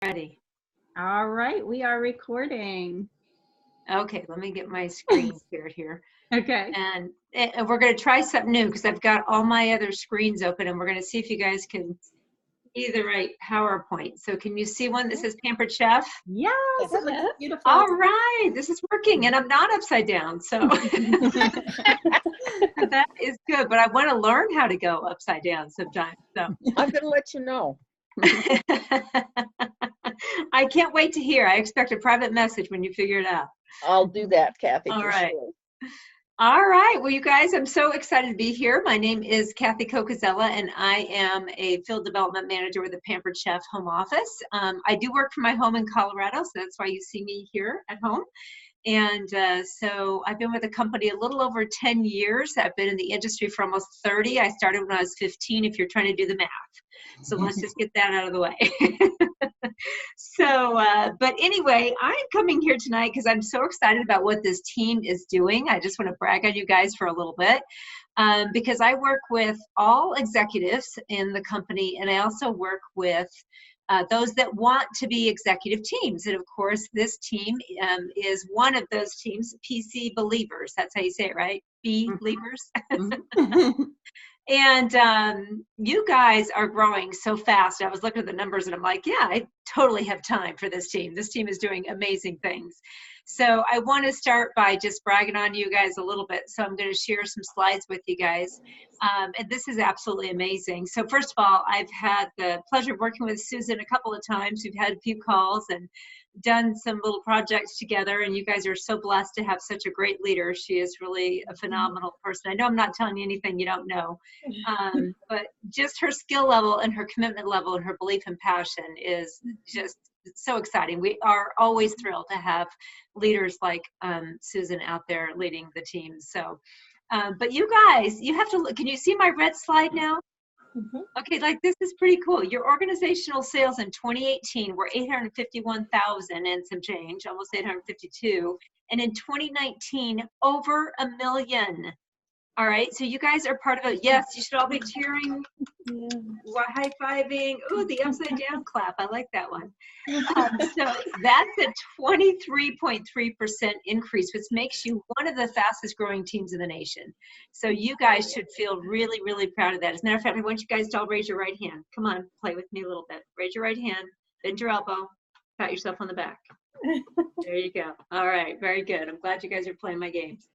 Ready. All right, we are recording. Okay, let me get my screen shared here. Okay. And we're going to try something new because I've got all my other screens open and we're going to see if you guys can see the right PowerPoint. So can you see one that says Pampered Chef? Yes, it looks beautiful. All right, this is working and I'm not upside down. So that is good, but I want to learn how to go upside down sometimes. So I'm going to let you know. I can't wait to hear. I expect a private message when you figure it out. I'll do that, Kathy. All for right. Sure. All right. Well, you guys, I'm so excited to be here. My name is Cathy Cocozella, and I am a field development manager with the Pampered Chef home office. I do work from my home in Colorado, so that's why you see me here at home. And so I've been with the company a little over 10 years. I've been in the industry for almost 30. I started when I was 15, if you're trying to do the math. So let's just get that out of the way. So, but anyway, I'm coming here tonight because I'm so excited about what this team is doing. I just want to brag on you guys for a little bit because I work with all executives in the company, and I also work with those that want to be executive teams. And of course, this team is one of those teams, PC Bee-lievers. That's how you say it, right? Bee-lievers. And you guys are growing so fast. I was looking at the numbers and I'm like, yeah, I totally have time for this team. This team is doing amazing things. So I want to start by just bragging on you guys a little bit. So I'm going to share some slides with you guys. And this is absolutely amazing. So first of all, I've had the pleasure of working with Susan a couple of times. We've had a few calls and done some little projects together, and you guys are so blessed to have such a great leader. She is really a phenomenal person. I know I'm not telling you anything you don't know, but just her skill level and her commitment level and her belief and passion is just so exciting. We are always thrilled to have leaders like Susan out there leading the team. So, but you guys, you have to look. Can you see my red slide now? Okay, like this is pretty cool. Your organizational sales in 2018 were 851,000 and some change, almost 852. And in 2019, over $1 million. All right, so you guys are part of it. Yes, you should all be cheering, high-fiving. Ooh, the upside-down clap. I like that one. So that's a 23.3% increase, which makes you one of the fastest-growing teams in the nation. So you guys should feel really, really proud of that. As a matter of fact, I want you guys to all raise your right hand. Come on, play with me a little bit. Raise your right hand, bend your elbow, pat yourself on the back. There you go. All right, very good. I'm glad you guys are playing my games.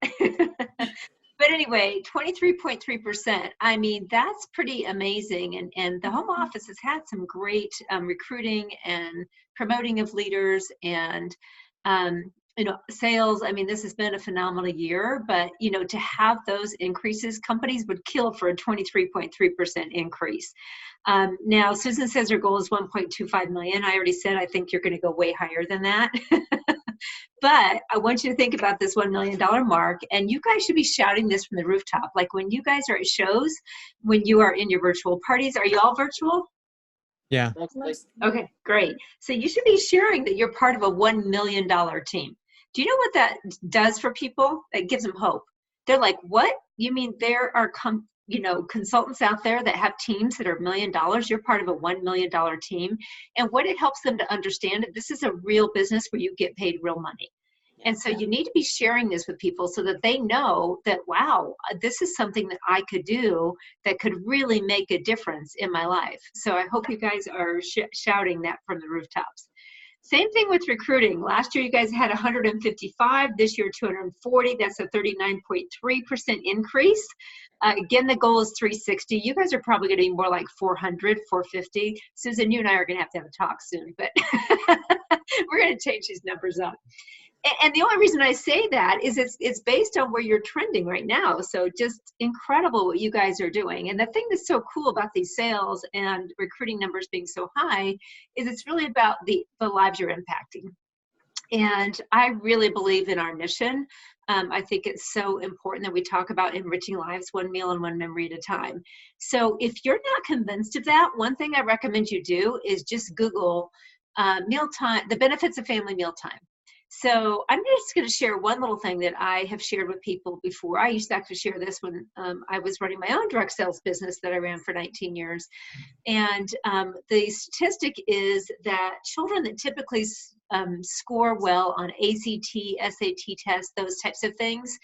But anyway, 23.3%, I mean, that's pretty amazing. And the home office has had some great recruiting and promoting of leaders and, sales. I mean, this has been a phenomenal year, but, to have those increases, companies would kill for a 23.3% increase. Now, Susan says her goal is 1.25 million. I already said I think you're going to go way higher than that. But I want you to think about this $1 million mark, and you guys should be shouting this from the rooftop. Like when you guys are at shows, when you are in your virtual parties, are you all virtual? Yeah. Okay, great. So you should be sharing that you're part of a $1 million team. Do you know what that does for people? It gives them hope. They're like, what? You mean there are consultants out there that have teams that are $1 million? You're part of a $1 million team. And what it helps them to understand is this is a real business where you get paid real money. And so you need to be sharing this with people so that they know that, wow, this is something that I could do that could really make a difference in my life. So I hope you guys are shouting that from the rooftops. Same thing with recruiting. Last year, you guys had 155. This year, 240. That's a 39.3% increase. Again, the goal is 360. You guys are probably going to be more like 400, 450. Susan, you and I are going to have a talk soon, but we're going to change these numbers up. And the only reason I say that is it's based on where you're trending right now. So just incredible what you guys are doing. And the thing that's so cool about these sales and recruiting numbers being so high is it's really about the lives you're impacting. And I really believe in our mission. I think it's so important that we talk about enriching lives one meal and one memory at a time. So if you're not convinced of that, one thing I recommend you do is just Google mealtime, the benefits of family mealtime. So I'm just going to share one little thing that I have shared with people before. I used to actually share this when I was running my own direct sales business that I ran for 19 years. And the statistic is that children that typically score well on ACT, SAT tests, those types of things,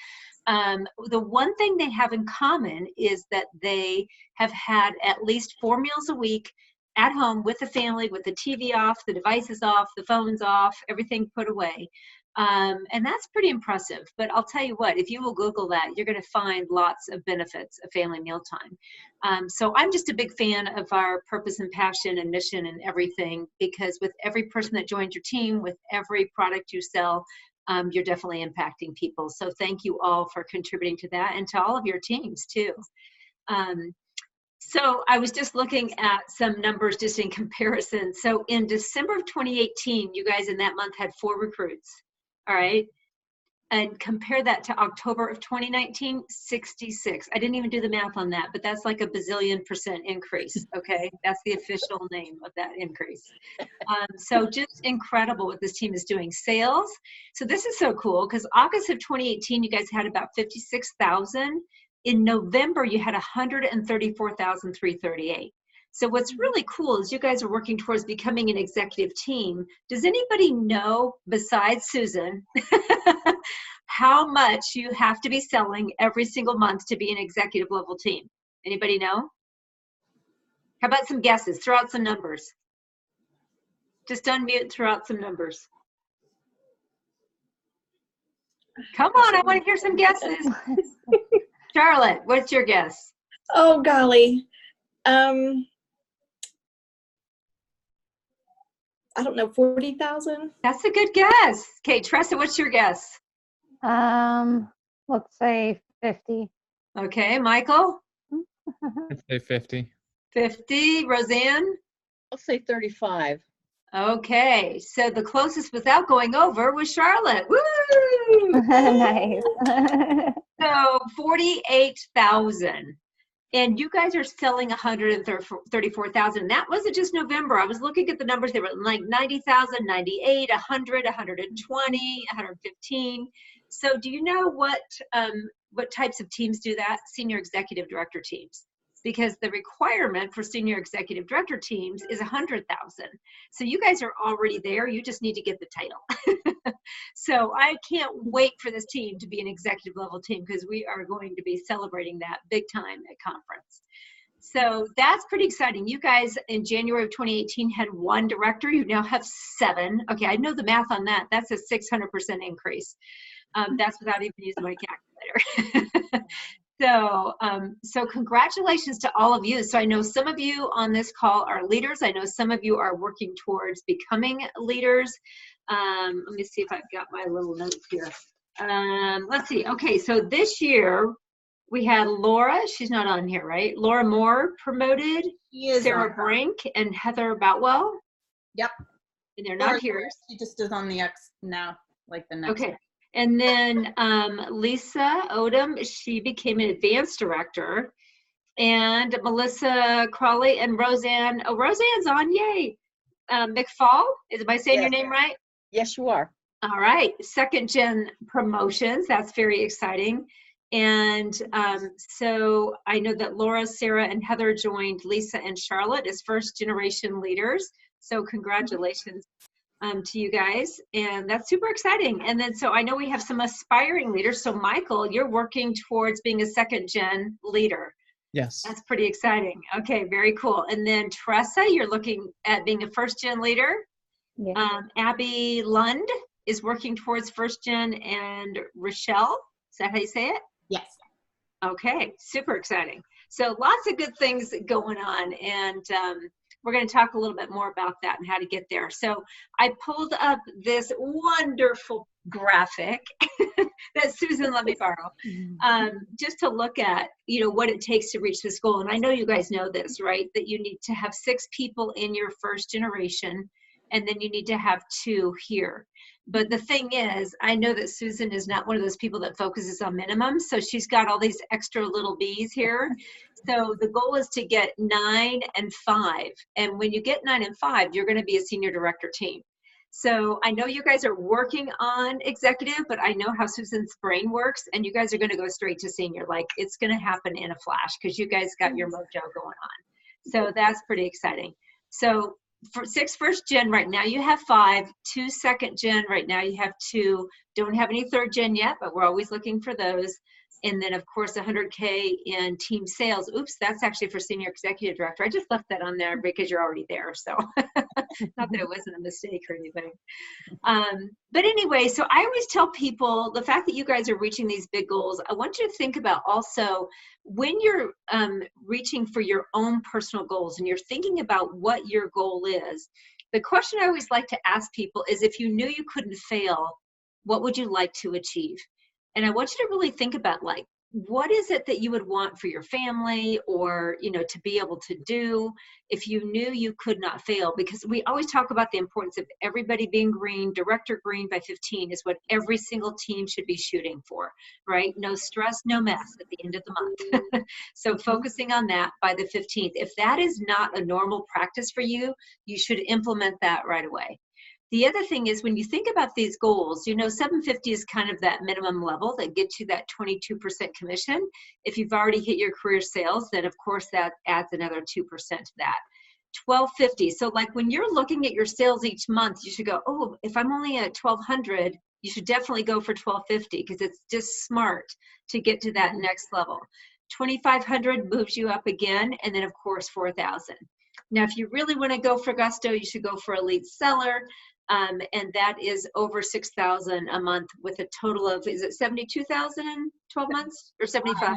the one thing they have in common is that they have had at least 4 meals a week at home with the family, with the TV off, the devices off, the phones off, everything put away. And that's pretty impressive. But I'll tell you what, if you will Google that, you're going to find lots of benefits of family mealtime. So I'm just a big fan of our purpose and passion and mission and everything, because with every person that joins your team, with every product you sell, you're definitely impacting people. So thank you all for contributing to that, and to all of your teams too. So I was just looking at some numbers just in comparison. So in December of 2018, you guys in that month had 4 recruits, all right? And compare that to October of 2019, 66. I didn't even do the math on that, but that's like a bazillion% increase, okay? That's the official name of that increase. So just incredible what this team is doing. Sales, so this is so cool, because August of 2018, you guys had about 56,000. In November, you had 134,338. So what's really cool is you guys are working towards becoming an executive team. Does anybody know, besides Susan, how much you have to be selling every single month to be an executive level team? Anybody know? How about some guesses? Throw out some numbers. Just unmute, throw out some numbers. Come on, I want to hear some guesses. Charlotte, what's your guess? Oh, golly. I don't know, 40,000? That's a good guess. Okay, Tressa, what's your guess? Let's say 50. Okay, Michael? I'd say 50. 50. Roseanne? I'll say 35. Okay, so the closest without going over was Charlotte. Woo! Nice. So 48,000. And you guys are selling 134,000. That wasn't just November. I was looking at the numbers. They were like 90,000, 98, 100, 120, 115. So do you know what types of teams do that? Senior executive director teams. Because the requirement for senior executive director teams is 100,000. So you guys are already there. You just need to get the title. So I can't wait for this team to be an executive level team, because we are going to be celebrating that big time at conference. So that's pretty exciting. You guys in January of 2018 had 1 director. You now have 7. Okay, I know the math on that. That's a 600% increase. That's without even using my calculator. So congratulations to all of you. So I know some of you on this call are leaders. I know some of you are working towards becoming leaders. Let me see if I've got my little notes here. Let's see. Okay, so this year we had Laura. She's not on here, right? Laura Moore promoted. Sarah Brink and Heather Boutwell. Yep. And they're not here. She just is on the X now, like the next. Okay. And then Lisa Odom, she became an advanced director. And Melissa Crawley and Roseanne. Oh, Roseanne's on, yay. McFall, am I saying your name right? Yes, you are. All right, 2nd gen promotions, that's very exciting. And so I know that Laura, Sarah, and Heather joined Lisa and Charlotte as 1st generation leaders. So congratulations to you guys, and that's super exciting. And then so I know we have some aspiring leaders. So Michael, you're working towards being a 2nd gen leader. Yes. That's pretty exciting. Okay, very cool. And then Tressa, you're looking at being a 1st gen leader. Yeah. Abby Lund is working towards 1st gen, and Rochelle, is that how you say it? Yes. Okay, super exciting. So lots of good things going on, and we're going to talk a little bit more about that and how to get there. So I pulled up this wonderful graphic that Susan let me borrow, just to look at, what it takes to reach this goal. And I know you guys know this, right? That you need to have 6 people in your 1st generation, and then you need to have 2 here. But the thing is, I know that Susan is not one of those people that focuses on minimums. So she's got all these extra little B's here. So the goal is to get 9 and 5. And when you get 9 and 5, you're going to be a senior director team. So I know you guys are working on executive, but I know how Susan's brain works, and you guys are going to go straight to senior. Like, it's going to happen in a flash because you guys got your mojo going on. So that's pretty exciting. So for 6 first gen right now, you have 5. 2 second gen right now, you have 2. Don't have any 3rd gen yet, but we're always looking for those. And then, of course, 100K in team sales. Oops, that's actually for senior executive director. I just left that on there because you're already there. So not that it wasn't a mistake or anything. But anyway, so I always tell people the fact that you guys are reaching these big goals, I want you to think about also when you're reaching for your own personal goals and you're thinking about what your goal is. The question I always like to ask people is, if you knew you couldn't fail, what would you like to achieve? And I want you to really think about, like, what is it that you would want for your family, or, you know, to be able to do if you knew you could not fail? Because we always talk about the importance of everybody being green. Director green by 15 is what every single team should be shooting for, right? No stress, no mess at the end of the month. So focusing on that by the 15th. If that is not a normal practice for you, you should implement that right away. The other thing is, when you think about these goals, you know, 750 is kind of that minimum level that gets you that 22% commission. If you've already hit your career sales, then of course that adds another 2% to that. 1250. So like when you're looking at your sales each month, you should go, oh, if I'm only at 1200, you should definitely go for 1250, because it's just smart to get to that next level. 2500 moves you up again, and then of course 4000. Now, if you really want to go for gusto, you should go for elite seller. And that is over 6,000 a month with a total of, is it 72,000 in 12 months or 75?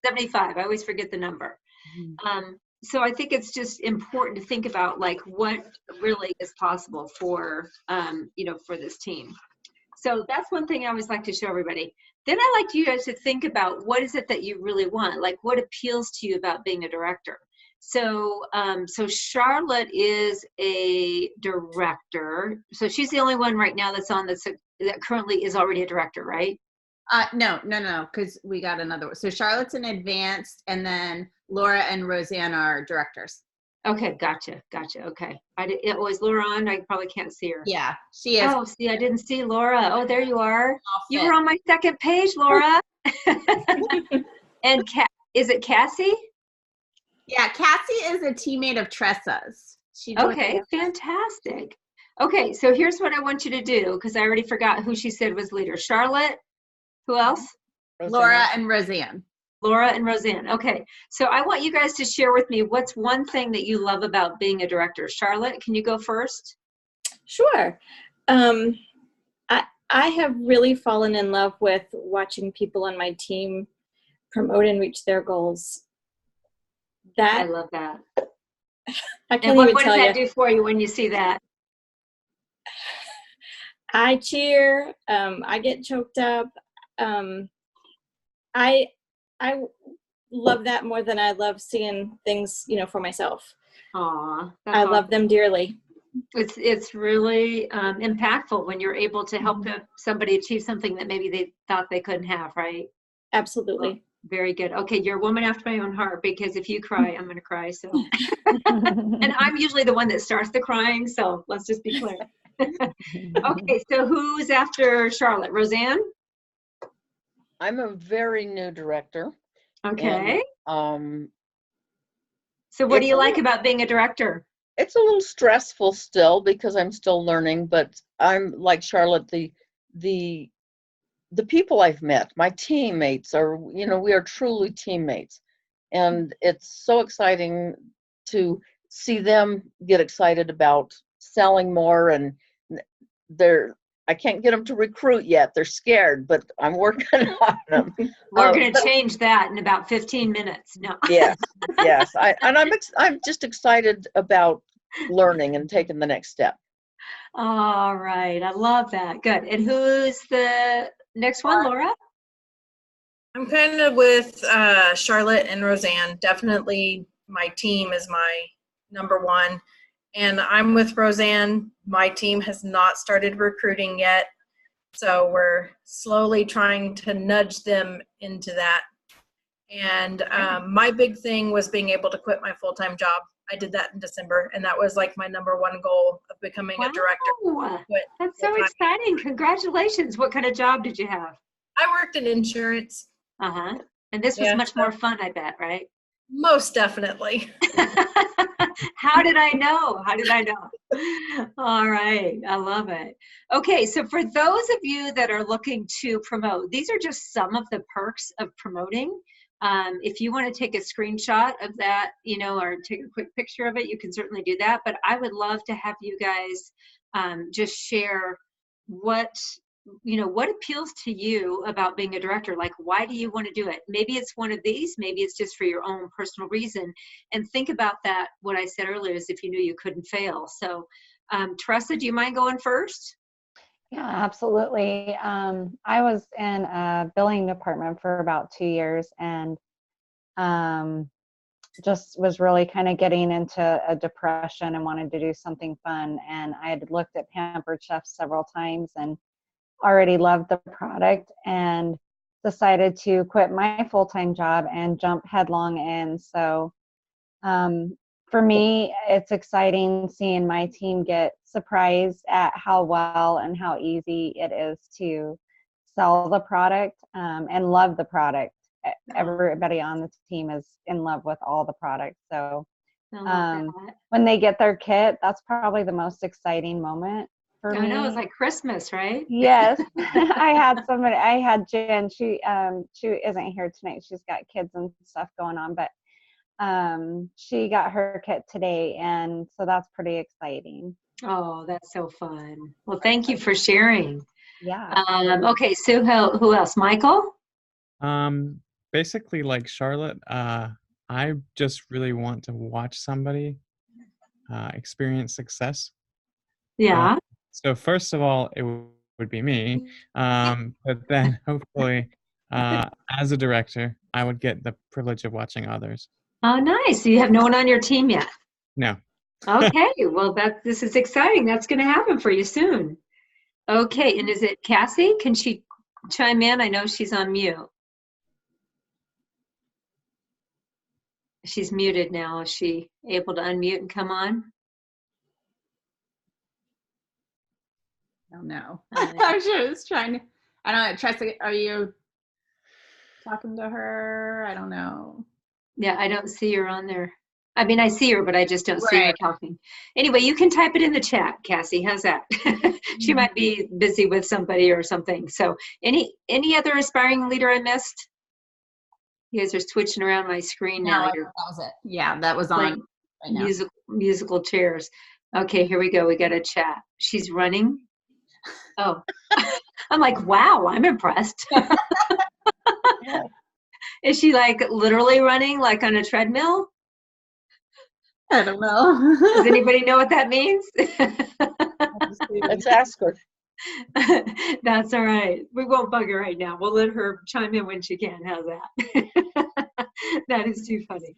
75. I always forget the number. So I think it's just important to think about, like, what really is possible for, you know, for this team. So that's one thing I always like to show everybody. Then I like you guys to think about, what is it that you really want? Like, what appeals to you about being a director? So, so Charlotte is a director. So she's the only one right now that's on that currently is already a director, right? No, because we got another one. So Charlotte's an advanced, and then Laura and Roseanne are directors. Okay, gotcha. Okay, it was Laura on. I probably can't see her. Yeah, she is. Oh, see, I didn't see Laura. Oh, there you are. You were on my second page, Laura. And is it Cassie? Yeah, Cathy is a teammate of Tressa's. Okay, fantastic. Okay, so here's what I want you to do, because I already forgot who she said was leader. Charlotte, who else? Laura and Roseanne. Laura and Roseanne. Okay, so I want you guys to share with me, what's one thing that you love about being a director? Charlotte, can you go first? Sure. I have really fallen in love with watching people on my team promote and reach their goals. I love that. I can't and what even tell does you. that do for you when you see that? I cheer. I get choked up. I love that more than I love seeing things, you know, for myself. Aw, I love them dearly. It's really impactful when you're able to help somebody achieve something that maybe they thought they couldn't have, right? Absolutely. Very good. Okay, you're a woman after my own heart, because if you cry, I'm going to cry. So, and I'm usually the one that starts the crying. So let's just be clear. Okay, so who's after Charlotte? Roseanne? I'm a very new director. Okay. And, so what do you like about being a director? it's a little stressful still because I'm still learning, but I'm like Charlotte, the people I've met, my teammates are, you know, we are truly teammates. And it's so exciting to see them get excited about selling more, and I can't get them to recruit yet. They're scared, but I'm working on them. We're going to change that in about 15 minutes. No. Yes. I'm just excited about learning and taking the next step. All right. I love that. Good. And who's the next one, Laura? I'm kind of with Charlotte and Roseanne. Definitely my team is my number one. And I'm with Roseanne. My team has not started recruiting yet. So we're slowly trying to nudge them into that. And my big thing was being able to quit my full-time job I did that in December, and that was like my number one goal of becoming a director. Wow. But That's so exciting. Congratulations. What kind of job did you have? I worked in insurance. Uh-huh. And this was Yeah, much more fun, I bet, right? Most definitely. How did I know? How did I know? All right. I love it. Okay. So for those of you that are looking to promote, these are just some of the perks of promoting. If you want to take a screenshot of that, or take a quick picture of it, you can certainly do that. But I would love to have you guys just share what appeals to you about being a director. Like, why do you want to do it? Maybe it's one of these, maybe it's just for your own personal reason. And think about that. What I said earlier is if you knew you couldn't fail. So Teresa, do you mind going first? Yeah, absolutely. I was in a billing department for about 2 years, and just was really kind of getting into a depression and wanted to do something fun. And I had looked at Pampered Chef several times and already loved the product, and decided to quit my full-time job and jump headlong in. So for me, it's exciting seeing my team get surprised at how well and how easy it is to sell the product and love the product. Everybody on the team is in love with all the products. So when they get their kit, that's probably the most exciting moment for me. I know, it's like Christmas, right? Yes. I had Jen, she isn't here tonight. She's got kids and stuff going on, but she got her kit today, and so that's pretty exciting. Oh, that's so fun. Well, thank you for sharing. Yeah. Okay, so who else? Michael? Basically, like Charlotte, I just really want to watch somebody experience success. Yeah. So first of all, it would be me, but then hopefully, as a director, I would get the privilege of watching others. Oh, nice. So you have no one on your team yet? No. Okay. Well, this is exciting. That's going to happen for you soon. Okay. And is it Cassie? Can she chime in? I know she's on mute. She's muted now. Is she able to unmute and come on? I don't know. I was just trying to, I don't know. Tressa, are you talking to her? I don't know. Yeah, I don't see her on there. I mean, I see her, but I just don't see her Right. talking. Anyway, you can type it in the chat, Cassie. How's that? She might be busy with somebody or something. So any other aspiring leader I missed? You guys are switching around my screen now. No, You're that was it. Yeah, that was on playing right now. musical chairs. Okay, here we go. We got a chat. She's running. Oh, I'm like, wow, I'm impressed. Is she like literally running like on a treadmill? I don't know. Does anybody know what that means? Let's ask her. That's all right. We won't bug her right now. We'll let her chime in when she can. How's that? That is too funny.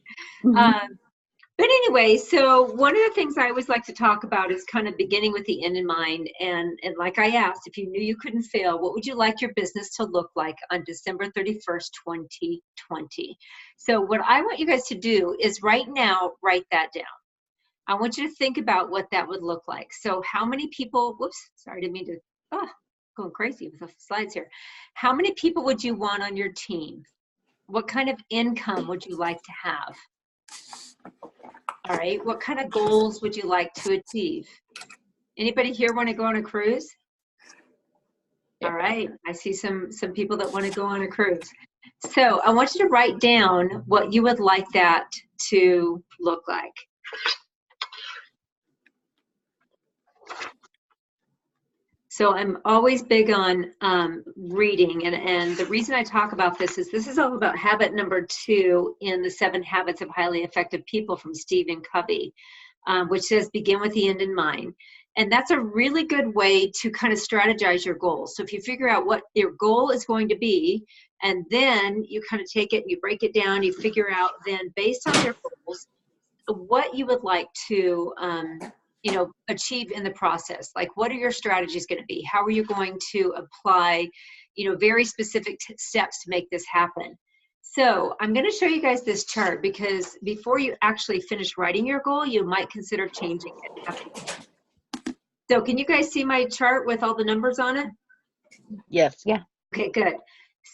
But anyway, so one of the things I always like to talk about is kind of beginning with the end in mind. And like I asked, if you knew you couldn't fail, what would you like your business to look like on December 31st, 2020? So what I want you guys to do is right now, write that down. I want you to think about what that would look like. So how many people, whoops, sorry, I didn't mean to, going crazy with the slides here. How many people would you want on your team? What kind of income would you like to have? All right, what kind of goals would you like to achieve? Anybody here want to go on a cruise? All right, I see some people that want to go on a cruise. So I want you to write down what you would like that to look like. So I'm always big on reading, and the reason I talk about this is all about habit number 2 in the 7 Habits of Highly Effective People from Stephen Covey, which says begin with the end in mind. And that's a really good way to kind of strategize your goals. So if you figure out what your goal is going to be, and then you kind of take it and you break it down, you figure out then based on your goals, what you would like to achieve in the process. Like, what are your strategies going to be? How are you going to apply, very specific steps to make this happen? So I'm going to show you guys this chart because before you actually finish writing your goal, you might consider changing it. So can you guys see my chart with all the numbers on it? Yes. Yeah. Okay, good.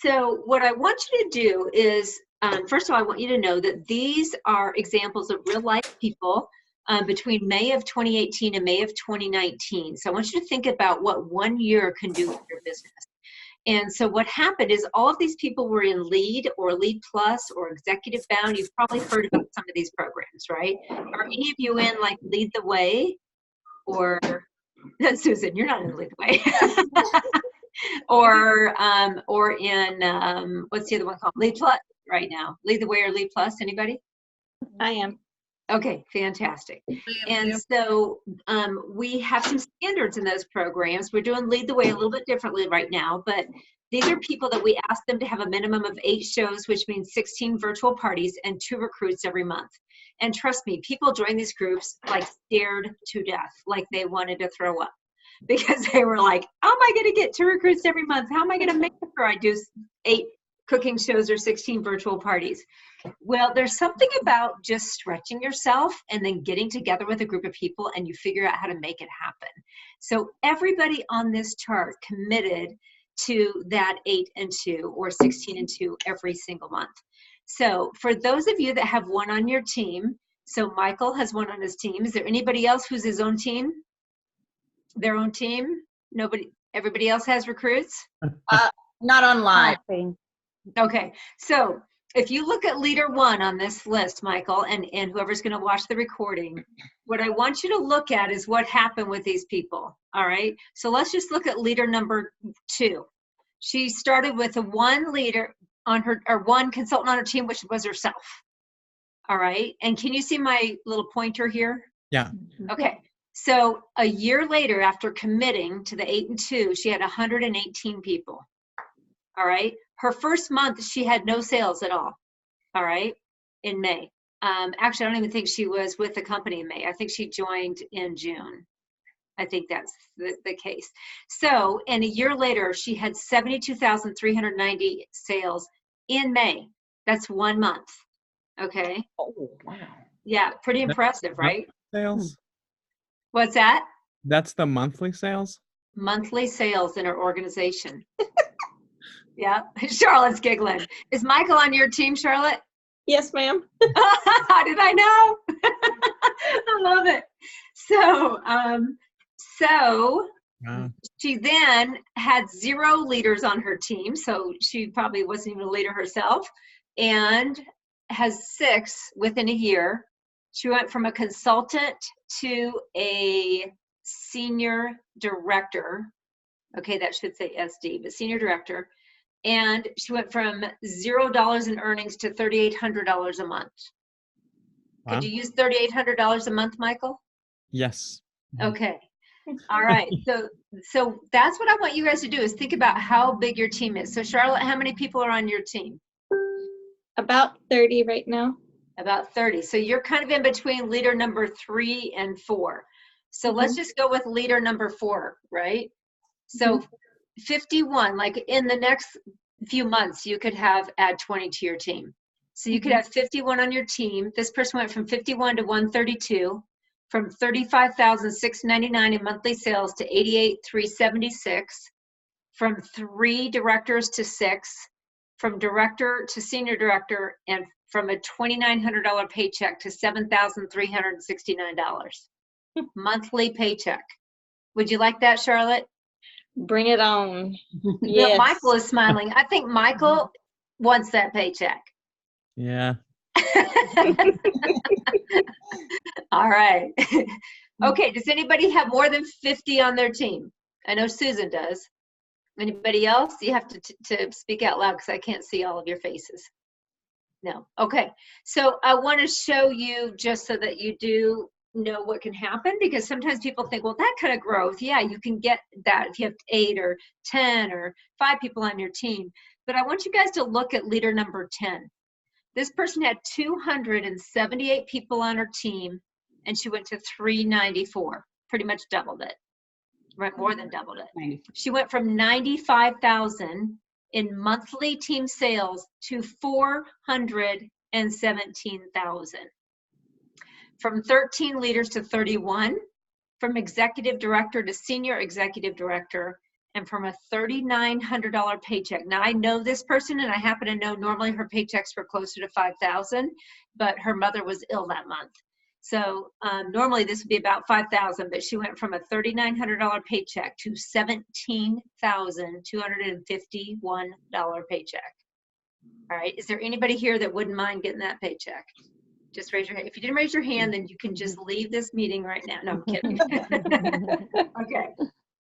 So what I want you to do is, first of all, I want you to know that these are examples of real life people between May of 2018 and May of 2019. So I want you to think about what 1 year can do for your business. And so what happened is all of these people were in Lead or Lead Plus or Executive Bound. You've probably heard about some of these programs, right? Are any of you in like Lead the Way or Susan, you're not in Lead the Way. or in what's the other one called? Lead Plus right now. Lead the Way or Lead Plus, anybody? I am. Okay, fantastic. And so we have some standards in those programs. We're doing Lead the Way a little bit differently right now, but these are people that we ask them to have a minimum of 8 shows, which means 16 virtual parties and 2 recruits every month. And trust me, people join these groups like scared to death, like they wanted to throw up because they were like, how am I going to get 2 recruits every month? How am I going to make sure I do 8 cooking shows or 16 virtual parties? Well, there's something about just stretching yourself and then getting together with a group of people and you figure out how to make it happen. So everybody on this chart committed to that 8 and 2 or 16 and 2 every single month. So for those of you that have 1 on your team, so Michael has 1 on his team. Is there anybody else who's his own team? Their own team? Nobody, everybody else has recruits? Not on live. Okay, so if you look at leader 1 on this list, Michael, and whoever's going to watch the recording, what I want you to look at is what happened with these people. All right, so let's just look at leader number 2. She started with a 1 leader on her, or 1 consultant on her team, which was herself. All right, and can you see my little pointer here? Yeah. Okay, so a year later, after committing to the 8 and 2, she had 118 people. All right. Her first month, she had no sales at all. All right. In May. Actually, I don't even think she was with the company in May. I think she joined in June. I think that's the case. So, and a year later, she had 72,390 sales in May. That's 1 month. Okay. Oh, wow. Yeah. Pretty impressive, right? Sales? What's that? That's the monthly sales? Monthly sales in her organization. Yeah, Charlotte's giggling. Is Michael on your team, Charlotte? Yes, ma'am. How did I know? I love it. So Wow. she then had 0 leaders on her team, so she probably wasn't even a leader herself, and has 6 within a year. She went from a consultant to a senior director. Okay, that should say SD, but senior director. And she went from $0 in earnings to $3,800 a month. Wow. Could you use $3,800 a month, Michael? Yes. Okay. All right. So that's what I want you guys to do is think about how big your team is. So Charlotte, how many people are on your team? About 30 right now. About 30. So you're kind of in between leader number 3 and 4. So let's just go with leader number 4, right? So 51, like in the next few months, you could add 20 to your team. So you could have 51 on your team. This person went from 51 to 132, from 35,699 in monthly sales to 88,376, from 3 directors to 6, from director to senior director, and from a $2,900 paycheck to $7,369 monthly paycheck. Would you like that, Charlotte? Bring it on. Yeah, Yes. Michael is smiling. I think Michael wants that paycheck. Yeah. All right. Okay, does anybody have more than 50 on their team? I know Susan does. Anybody else? You have to speak out loud because I can't see all of your faces. No. Okay. So I want to show you just so that you do know what can happen, because sometimes people think, well, that kind of growth, yeah, you can get that if you have 8 or 10 or 5 people on your team. But I want you guys to look at leader number 10. This person had 278 people on her team, and she went to 394, pretty much doubled it, right? More than doubled it. She went from 95,000 in monthly team sales to 417,000. From 13 leaders to 31, from executive director to senior executive director, and from a $3,900 paycheck. Now I know this person, and I happen to know normally her paychecks were closer to 5,000, but her mother was ill that month. So normally this would be about 5,000, but she went from a $3,900 paycheck to $17,251 paycheck. All right, is there anybody here that wouldn't mind getting that paycheck? Just raise your hand. If you didn't raise your hand, then you can just leave this meeting right now. No, I'm kidding. Okay.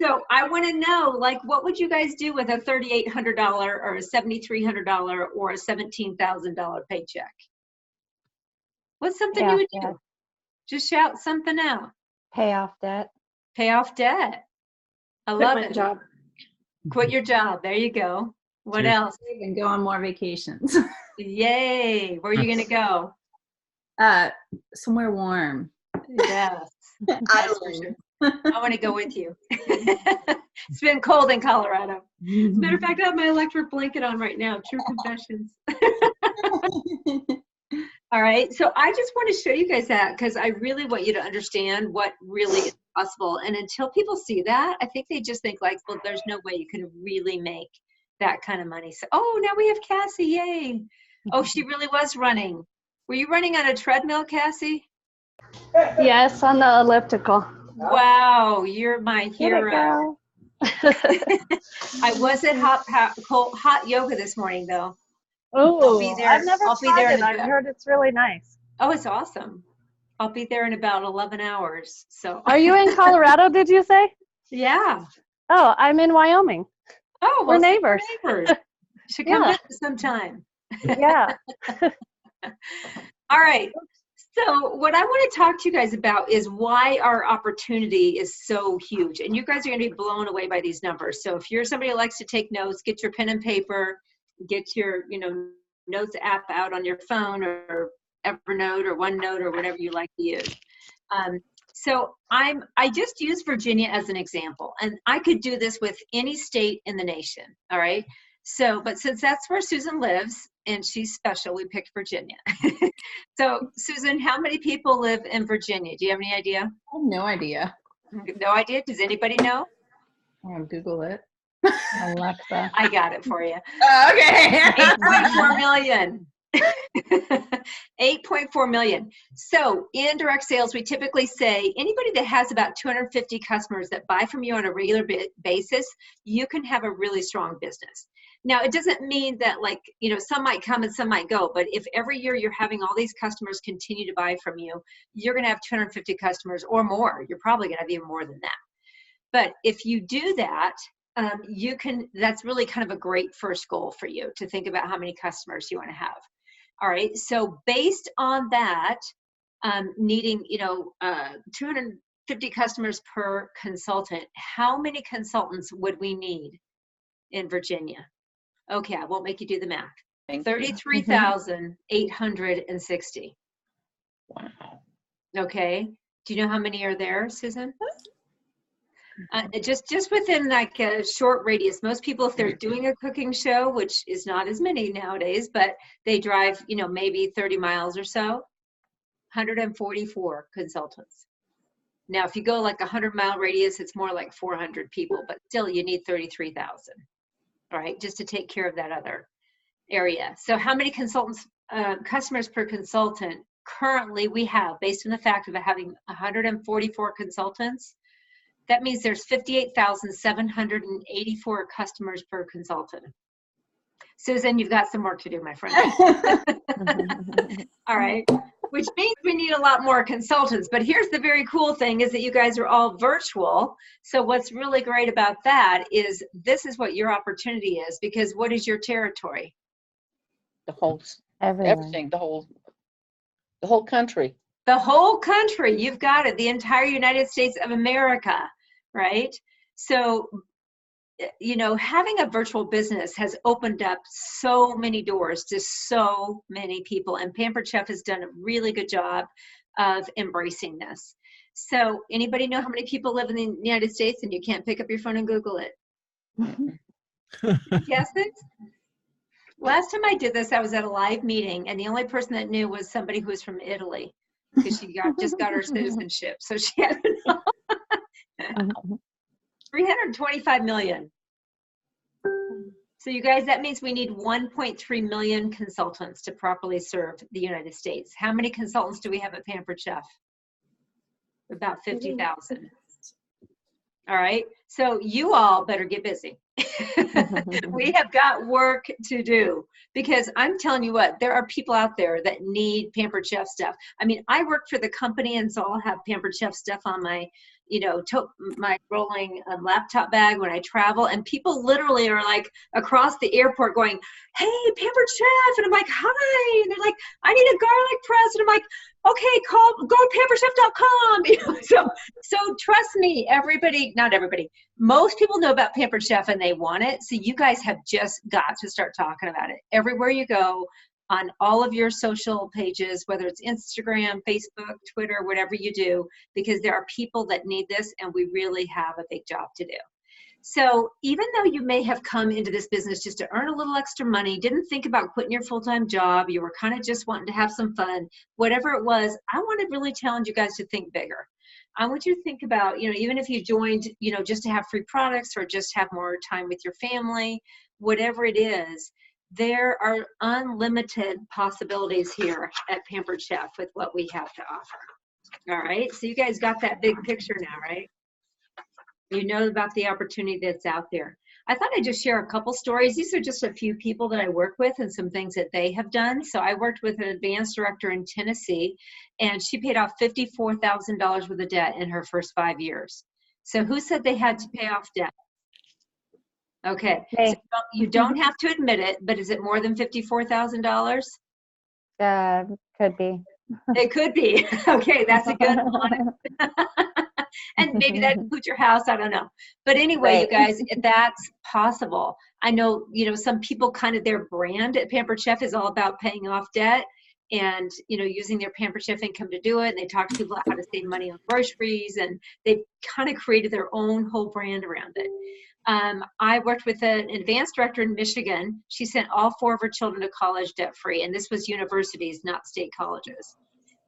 So I want to know, like, what would you guys do with a $3,800 or a $7,300 or a $17,000 paycheck? What's something you would do? Just shout something out. Pay off debt. Pay off debt. I Quit love my it. job. Quit your job. There you go. What Cheers. else? And go on more vacations. Yay. Where are you going to go? Somewhere warm. Yes. That's for sure. I want to go with you. It's been cold in Colorado. As a matter of fact, I have my electric blanket on right now. True confessions. All right. So I just want to show you guys that because I really want you to understand what really is possible. And until people see that, I think they just think like, well, there's no way you can really make that kind of money. So, oh, now we have Cassie. Yay. Oh, she really was running. Were you running on a treadmill, Cassie? Yes, on the elliptical. Wow, you're my Get it, hero. girl. I was at hot yoga this morning, though. Oh, be there- I've never I'll be tried there it. in a I've bit. heard it's really nice. Oh, it's awesome. I'll be there in about 11 hours. So. Are you in Colorado, did you say? Yeah. Oh, I'm in Wyoming. Oh, We're well, see, neighbors. neighbors. Should come Yeah. visit sometime. Yeah. All right. So what I want to talk to you guys about is why our opportunity is so huge. And you guys are going to be blown away by these numbers. So if you're somebody who likes to take notes, get your pen and paper, get your, notes app out on your phone or Evernote or OneNote or whatever you like to use. So I just use Virginia as an example, and I could do this with any state in the nation. All right. So, but since that's where Susan lives and she's special, we picked Virginia. So Susan, how many people live in Virginia? Do you have any idea? I have no idea. No idea? Does anybody know? I'll Google it. Alexa. I got it for you. Okay. 8.4 million. 8.4 million. So in direct sales, we typically say anybody that has about 250 customers that buy from you on a regular basis, you can have a really strong business. Now, it doesn't mean that some might come and some might go, but if every year you're having all these customers continue to buy from you, you're going to have 250 customers or more. You're probably going to have even more than that. But if you do that, that's really kind of a great first goal for you to think about how many customers you want to have. All right. So based on that, needing, 250 customers per consultant, how many consultants would we need in Virginia? Okay. I won't make you do the math. 33,860. Wow. Okay. Do you know how many are there, Susan? Just within like a short radius. Most people, if they're doing a cooking show, which is not as many nowadays, but they drive, maybe 30 miles or so, 144 consultants. Now, if you go like 100-mile radius, it's more like 400 people, but still you need 33,000, all right, just to take care of that other area. So how many customers per consultant currently we have, based on the fact of having 144 consultants? That means there's 58,784 customers per consultant. Susan, you've got some work to do, my friend. All right, which means we need a lot more consultants. But here's the very cool thing is that you guys are all virtual. So what's really great about that is this is what your opportunity is, because what is your territory? The whole, Everyone. everything, the whole country. The whole country, you've got it, the entire United States of America, right? So, having a virtual business has opened up so many doors to so many people, and Pampered Chef has done a really good job of embracing this. So, anybody know how many people live in the United States? And you can't pick up your phone and Google it. Guesses? Last time I did this, I was at a live meeting, and the only person that knew was somebody who was from Italy, because she just got her citizenship. So she had to know. 325 million. So you guys, that means we need 1.3 million consultants to properly serve the United States. How many consultants do we have at Pampered Chef? About 50,000. All right, so you all better get busy. We have got work to do, because I'm telling you what, there are people out there that need Pampered Chef stuff. I mean, I work for the company, and so I'll have Pampered Chef stuff on my, my rolling laptop bag when I travel, and people literally are like across the airport going, "Hey, Pampered Chef," and I'm like, "Hi," and they're like, "I need a garlic press," and I'm like, "Okay, go to pamperedchef.com." So trust me, everybody, not everybody, most people know about Pampered Chef and they want it. So you guys have just got to start talking about it everywhere you go, on all of your social pages, whether it's Instagram, Facebook, Twitter, whatever you do, because there are people that need this, and we really have a big job to do. So even though you may have come into this business just to earn a little extra money, didn't think about quitting your full-time job, you were kind of just wanting to have some fun, whatever it was, I want to really challenge you guys to think bigger. I want you to think about, even if you joined, just to have free products or just have more time with your family, whatever it is, there are unlimited possibilities here at Pampered Chef with what we have to offer. All right, so you guys got that big picture now, right? You know about the opportunity that's out there. I thought I'd just share a couple stories. These are just a few people that I work with and some things that they have done. So I worked with an advanced director in Tennessee, and she paid off $54,000 worth of debt in her first 5 years. So who said they had to pay off debt? Okay, Hey. so you don't have to admit it, but is it more than $54,000? Could be. It could be. Okay, that's a good one. And maybe that includes your house, I don't know. But anyway, Right. you guys, that's possible. I know, some people kind of, their brand at Pampered Chef is all about paying off debt and, using their Pampered Chef income to do it. And they talk to people about how to save money on groceries, and they've kind of created their own whole brand around it. I worked with an advanced director in Michigan. She sent all 4 of her children to college debt-free, and this was universities, not state colleges.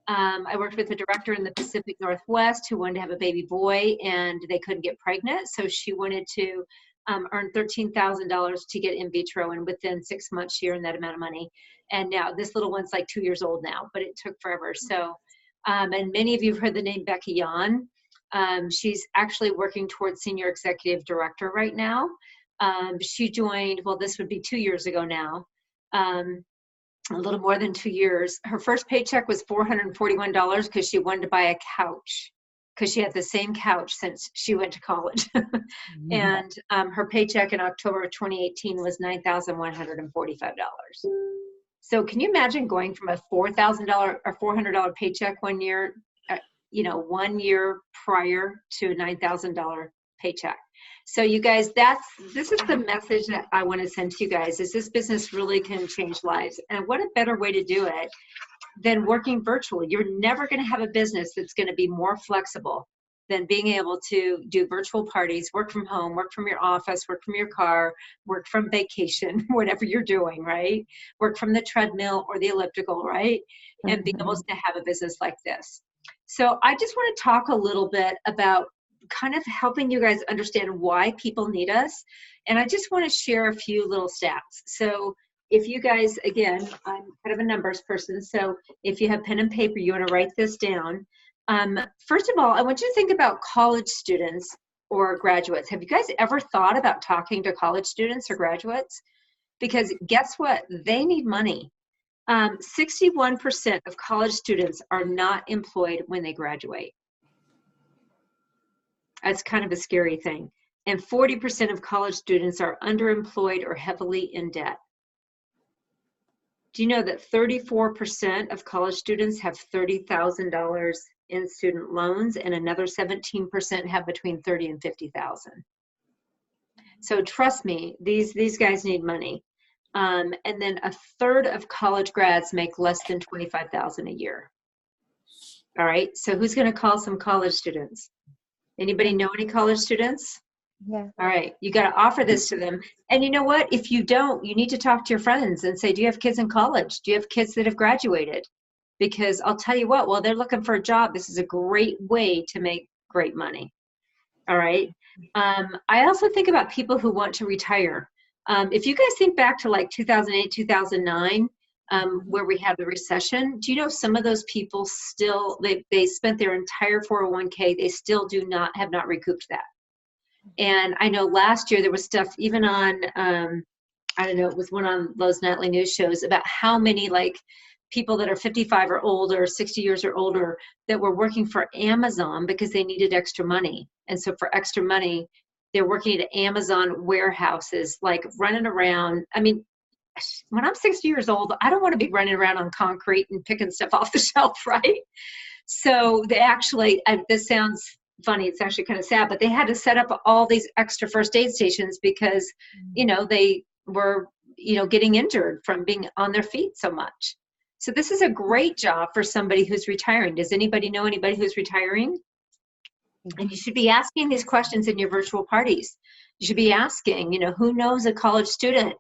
I worked with a director in the Pacific Northwest who wanted to have a baby boy, and they couldn't get pregnant, so she wanted to earn $13,000 to get in vitro, and within 6 months she earned that amount of money. And now this little one's like 2 years old now, but it took forever. So, and many of you have heard the name Becky Yan. She's actually working towards senior executive director right now. She joined, well, this would be 2 years ago now. A little more than 2 years. Her first paycheck was $441 because she wanted to buy a couch, because she had the same couch since she went to college. And her paycheck in October of 2018 was $9,145. So can you imagine going from a $4,000 or $400 paycheck 1 year, 1 year prior to a $9,000 paycheck? So you guys, this is the message that I want to send to you guys, is this business really can change lives. And what a better way to do it than working virtually. You're never going to have a business that's going to be more flexible than being able to do virtual parties, work from home, work from your office, work from your car, work from vacation, whatever you're doing, right? Work from the treadmill or the elliptical, right? And be able to have a business like this. So I just want to talk a little bit about kind of helping you guys understand why people need us. And I just want to share a few little stats. So if you guys, again, I'm kind of a numbers person, so if you have pen and paper, you want to write this down. First of all, I want you to think about college students or graduates. Have you guys ever thought about talking to college students or graduates? Because guess what? They need money. 61% of college students are not employed when they graduate. That's kind of a scary thing. And 40% of college students are underemployed or heavily in debt. Do you know that 34% of college students have $30,000 in student loans, and another 17% have between $30,000 and $50,000? So trust me, these guys need money. And then a third of college grads make less than $25,000 a year. All right, so who's going to call some college students? Anybody know any college students? Yeah. All right, you got to offer this to them. And you know what? If you don't, you need to talk to your friends and say, do you have kids in college? Do you have kids that have graduated? Because I'll tell you what, while they're looking for a job, this is a great way to make great money. All right. I also think about people who want to retire. If you guys think back to like 2008, 2009, where we had the recession, do you know some of those people still, they spent their entire 401k, they still have not recouped that. And I know last year there was stuff even on, I don't know, it was one on those nightly news shows about how many like people that are 55 or older, 60 years or older, that were working for Amazon because they needed extra money. And so for extra money, they're working at Amazon warehouses, like running around. I mean, when I'm 60 years old, I don't want to be running around on concrete and picking stuff off the shelf, right? So they actually, this sounds funny, it's actually kind of sad, but they had to set up all these extra first aid stations because, you know, they were, you know, getting injured from being on their feet so much. So this is a great job for somebody who's retiring. Does anybody know anybody who's retiring? And you should be asking these questions in your virtual parties. You should be asking, you know, who knows a college student?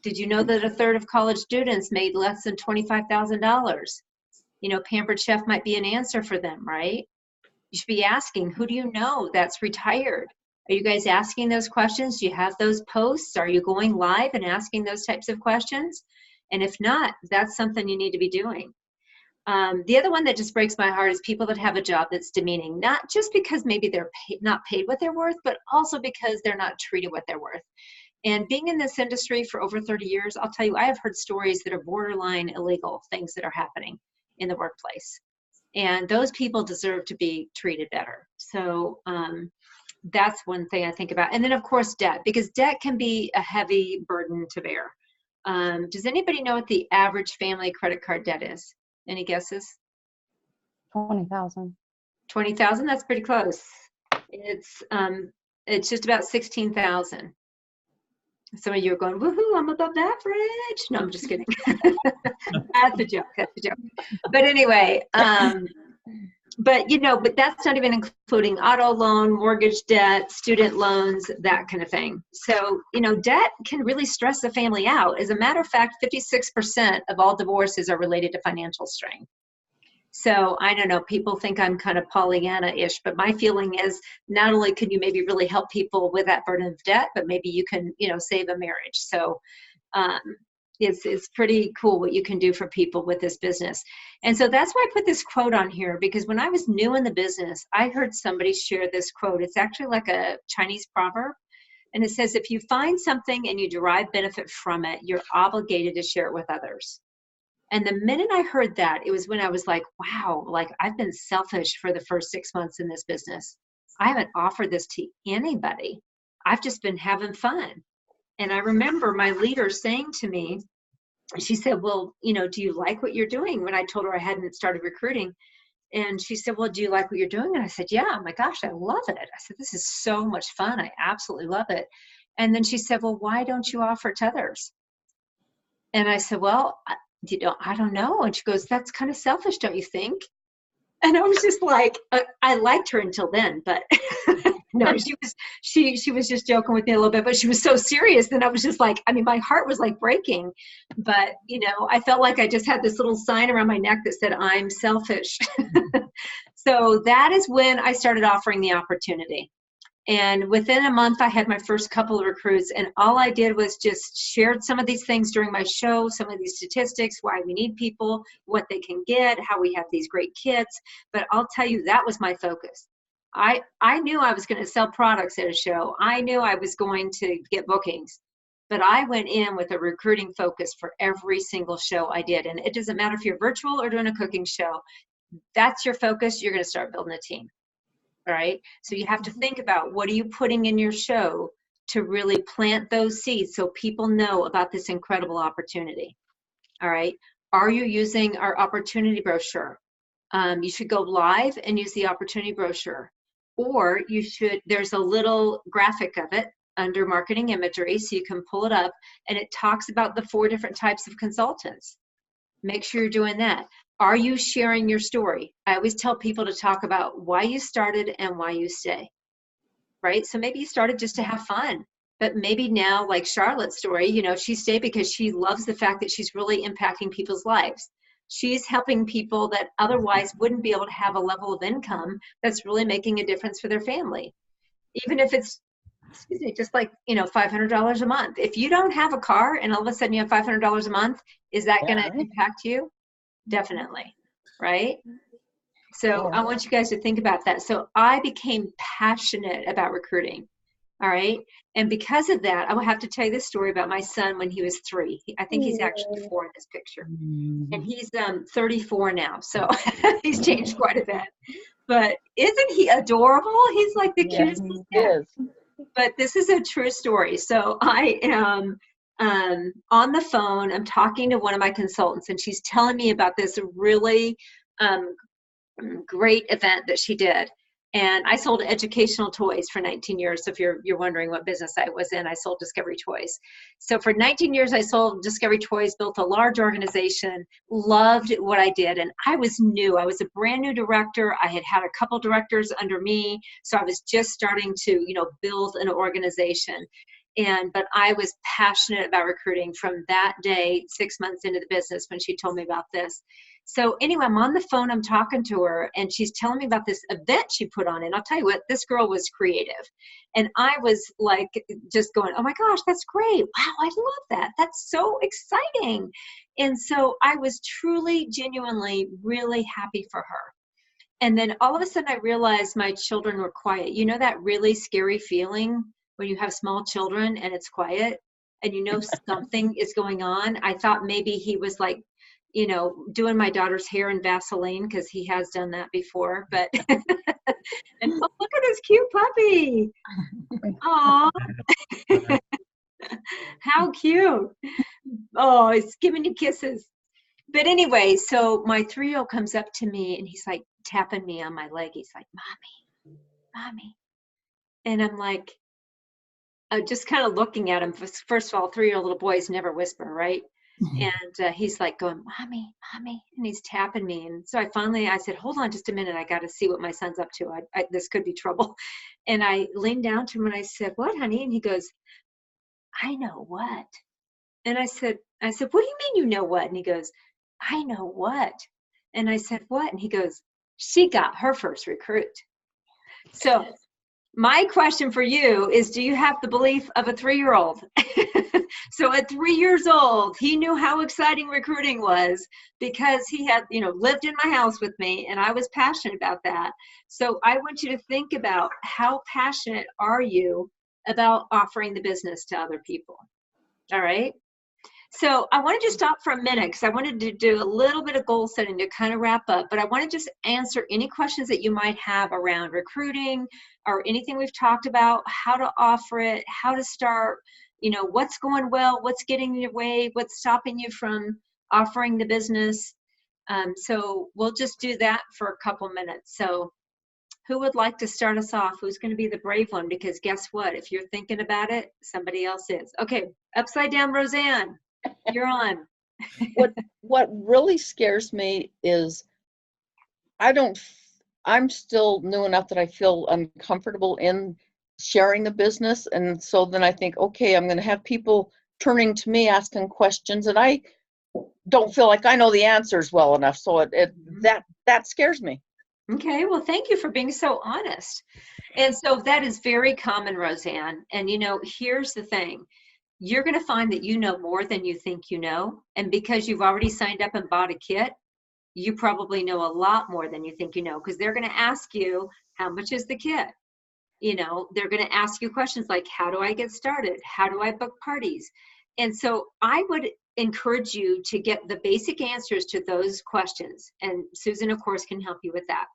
Did you know that a third of college students made less than $25,000? You know, Pampered Chef might be an answer for them, right? You should be asking, who do you know that's retired? Are you guys asking those questions? Do you have those posts? Are you going live and asking those types of questions? And if not, that's something you need to be doing. The other one that just breaks my heart is people that have a job that's demeaning, not just because maybe they're not paid what they're worth, but also because they're not treated what they're worth. And being in this industry for over 30 years, I'll tell you, I have heard stories that are borderline illegal, things that are happening in the workplace. And those people deserve to be treated better. So that's one thing I think about. And then, of course, debt, because debt can be a heavy burden to bear. Does anybody know what the average family credit card debt is? Any guesses? 20,000. 20,000? That's pretty close. It's just about 16,000. Some of you are going, woohoo, I'm above average. No, I'm just kidding. That's a joke. That's a joke. But anyway, but you know, but that's not even including auto loan, mortgage debt, student loans, that kind of thing. So, you know, debt can really stress the family out. As a matter of fact, 56% of all divorces are related to financial strain. So I don't know, people think I'm kind of Pollyanna-ish, but my feeling is not only can you maybe really help people with that burden of debt, but maybe you can, you know, save a marriage. So it's pretty cool what you can do for people with this business. And so that's why I put this quote on here, because when I was new in the business, I heard somebody share this quote. It's actually like a Chinese proverb. And it says, if you find something and you derive benefit from it, you're obligated to share it with others. And the minute I heard that, it was when I was like, wow, like I've been selfish for the first 6 months in this business. I haven't offered this to anybody. I've just been having fun. And I remember my leader saying to me, she said, well, you know, do you like what you're doing? When I told her I hadn't started recruiting. And she said, well, do you like what you're doing? And I said, yeah. Oh my gosh, I love it. I said, this is so much fun. I absolutely love it. And then she said, well, why don't you offer it to others? And I said, well, I don't know. And she goes, that's kind of selfish, don't you think? And I was just like, I liked her until then, but no, she was just joking with me a little bit, but she was so serious. Then I was just like, I mean, my heart was like breaking, but you know, I felt like I just had this little sign around my neck that said, I'm selfish. So that is when I started offering the opportunity. And within a month, I had my first couple of recruits, and all I did was just shared some of these things during my show, some of these statistics, why we need people, what they can get, how we have these great kits. But I'll tell you, that was my focus. I knew I was going to sell products at a show. I knew I was going to get bookings. But I went in with a recruiting focus for every single show I did. And it doesn't matter if you're virtual or doing a cooking show. That's your focus. You're going to start building a team. All right. So you have to think about, what are you putting in your show to really plant those seeds so people know about this incredible opportunity. All right. Are you using our opportunity brochure? You should go live and use the opportunity brochure, or you should, there's a little graphic of it under marketing imagery, so you can pull it up, and it talks about the 4 different types of consultants. Make sure you're doing that. Are you sharing your story? I always tell people to talk about why you started and why you stay. right? So maybe you started just to have fun, but maybe now, like Charlotte's story, you know, she stayed because she loves the fact that she's really impacting people's lives. She's helping people that otherwise wouldn't be able to have a level of income that's really making a difference for their family. Even if it's, excuse me, just like, you know, $500 a month. If you don't have a car and all of a sudden you have $500 a month, is that going to impact you? Definitely, right? So I want you guys to think about that. So I became passionate about recruiting. All right. And because of that, I will have to tell you this story about my son when he was 3. I think he's actually 4 in this picture. And he's 34 now. So he's changed quite a bit. But isn't he adorable? He's like the cutest little kid. But this is a true story. So I am on the phone. I'm talking to one of my consultants, and she's telling me about this really great event that she did. And I sold educational toys for 19 years. So if you're wondering what business I was in, I sold Discovery Toys. So for 19 years, I sold Discovery Toys, built a large organization, loved what I did. And I was new. I was a brand new director. I had had a couple directors under me. So I was just starting to, you know, build an organization. But I was passionate about recruiting from that day, 6 months into the business when she told me about this. So anyway, I'm on the phone, I'm talking to her, and she's telling me about this event she put on. And I'll tell you what, this girl was creative. And I was like, just going, oh my gosh, that's great. Wow, I love that. That's so exciting. And so I was truly, genuinely, really happy for her. And then all of a sudden I realized my children were quiet. You know that really scary feeling when you have small children and it's quiet and you know something is going on? I thought maybe he was like, you know, doing my daughter's hair in Vaseline, because he has done that before. But and oh, look at this cute puppy. Aw. How cute. Oh, it's giving you kisses. But anyway, so my 3-year-old comes up to me and he's like tapping me on my leg. He's like, Mommy, Mommy. And I'm like, just kind of looking at him. First of all, 3-year-old little boys never whisper, right? And he's like going, Mommy, Mommy, and he's tapping me. And so I said, hold on just a minute. I got to see what my son's up to. This could be trouble. And I leaned down to him and I said, what, honey? And he goes, I know what. And I said, what do you mean you know what? And he goes, I know what. And I said, what? And he goes, she got her first recruit. So my question for you is, do you have the belief of a 3-year-old? So at 3 years old, he knew how exciting recruiting was because he had, you know, lived in my house with me and I was passionate about that. So I want you to think about how passionate are you about offering the business to other people? All right. So I wanted to stop for a minute because I wanted to do a little bit of goal setting to kind of wrap up, but I want to just answer any questions that you might have around recruiting or anything we've talked about, how to offer it, how to start, you know, what's going well, what's getting in your way, what's stopping you from offering the business. So we'll just do that for a couple minutes. So who would like to start us off? Who's going to be the brave one? Because guess what? If you're thinking about it, somebody else is. Okay, upside down, Roseanne. You're on. What really scares me is I'm still new enough that I feel uncomfortable in sharing the business. And so then I think, okay, I'm going to have people turning to me asking questions and I don't feel like I know the answers well enough. So that scares me. Okay, well, thank you for being so honest. And so that is very common, Roseanne. And, you know, here's the thing. You're going to find that you know more than you think you know. And because you've already signed up and bought a kit, you probably know a lot more than you think you know, because they're going to ask you, how much is the kit? You know, they're going to ask you questions like, how do I get started? How do I book parties? And so I would encourage you to get the basic answers to those questions. And Susan, of course, can help you with that.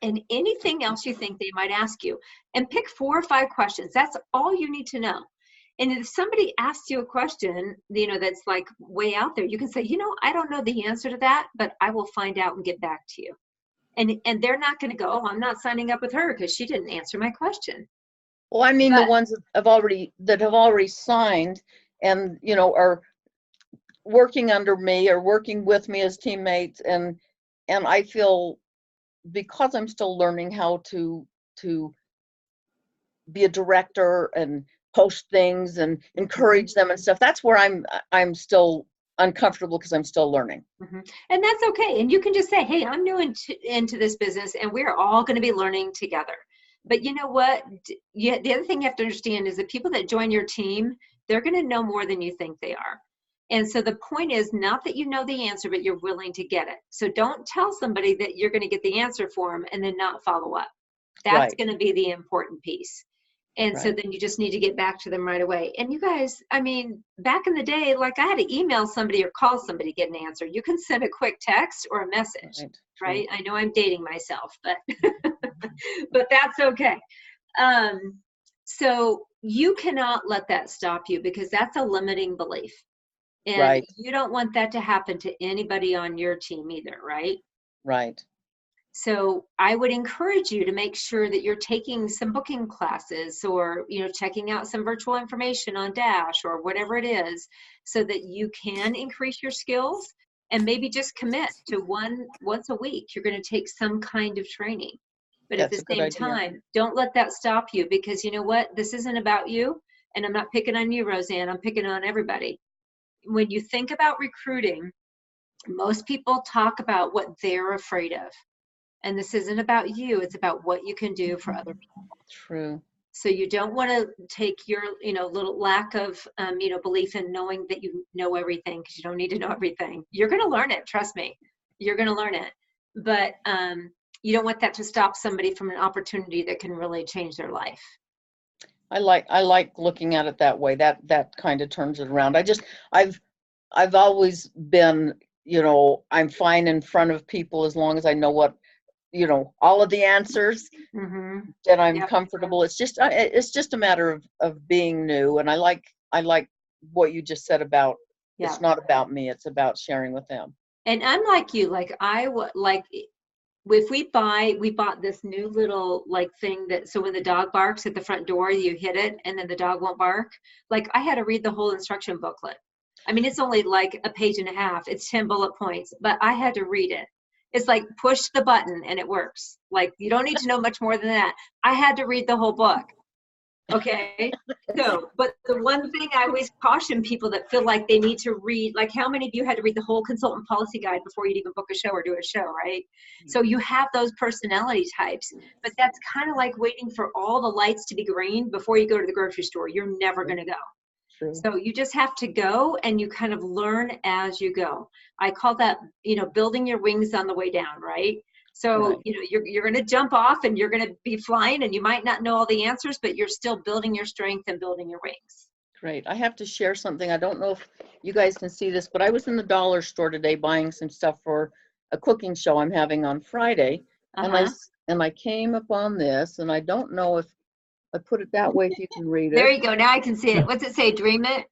And anything else you think they might ask you. And pick 4 or 5 questions. That's all you need to know. And if somebody asks you a question, you know, that's like way out there, you can say, you know, I don't know the answer to that, but I will find out and get back to you. And they're not going to go, oh, I'm not signing up with her because she didn't answer my question. Well, I mean, the ones that have already signed and, you know, are working under me or working with me as teammates. And I feel, because I'm still learning how to be a director and post things and encourage them and stuff. That's where I'm still uncomfortable because I'm still learning. And that's okay. And you can just say, hey, I'm new into this business and we're all going to be learning together. But you know what? The other thing you have to understand is the people that join your team, they're going to know more than you think they are. And so the point is not that you know the answer, but you're willing to get it. So don't tell somebody that you're going to get the answer for them and then not follow up. That's Right. going to be the important piece. And so then you just need to get back to them right away. And you guys, I mean, back in the day, like I had to email somebody or call somebody to get an answer. You can send a quick text or a message, right? I know I'm dating myself, but but that's okay. So you cannot let that stop you because that's a limiting belief. And you don't want that to happen to anybody on your team either, right? Right. So I would encourage you to make sure that you're taking some booking classes or, you know, checking out some virtual information on Dash or whatever it is so that you can increase your skills and maybe just commit to once a week. You're going to take some kind of training. But at the same time, don't let that stop you because you know what? This isn't about you. And I'm not picking on you, Roseanne. I'm picking on everybody. When you think about recruiting, most people talk about what they're afraid of. And this isn't about you, it's about what you can do for other people. True. So you don't want to take your, you know, little lack of, you know, belief in knowing that you know everything because you don't need to know everything. You're going to learn it. Trust me, you're going to learn it. But you don't want that to stop somebody from an opportunity that can really change their life. I like looking at it that way. That kind of turns it around. I've always been, you know, I'm fine in front of people as long as I know what, you know, all of the answers, that I'm comfortable. It's just a matter of being new. And I like what you just said about, it's not about me, it's about sharing with them. And I'm like you, if we bought this new little like thing that, so when the dog barks at the front door, you hit it and then the dog won't bark. Like I had to read the whole instruction booklet. I mean, it's only like a page and a half. It's 10 bullet points, but I had to read it. It's like push the button and it works. Like you don't need to know much more than that. I had to read the whole book. Okay. So, but the one thing I always caution people that feel like they need to read, like how many of you had to read the whole consultant policy guide before you'd even book a show or do a show, right? So you have those personality types, but that's kind of like waiting for all the lights to be green before you go to the grocery store. You're never going to go. True. So you just have to go and you kind of learn as you go. I call that, you know, building your wings on the way down, right? So, you know, you're going to jump off and you're going to be flying and you might not know all the answers, but you're still building your strength and building your wings. Great. I have to share something. I don't know if you guys can see this, but I was in the dollar store today buying some stuff for a cooking show I'm having on Friday. And I came upon this, and I don't know if I put it that way, if you can read it. There you go. Now I can see it. What's it say? Dream it?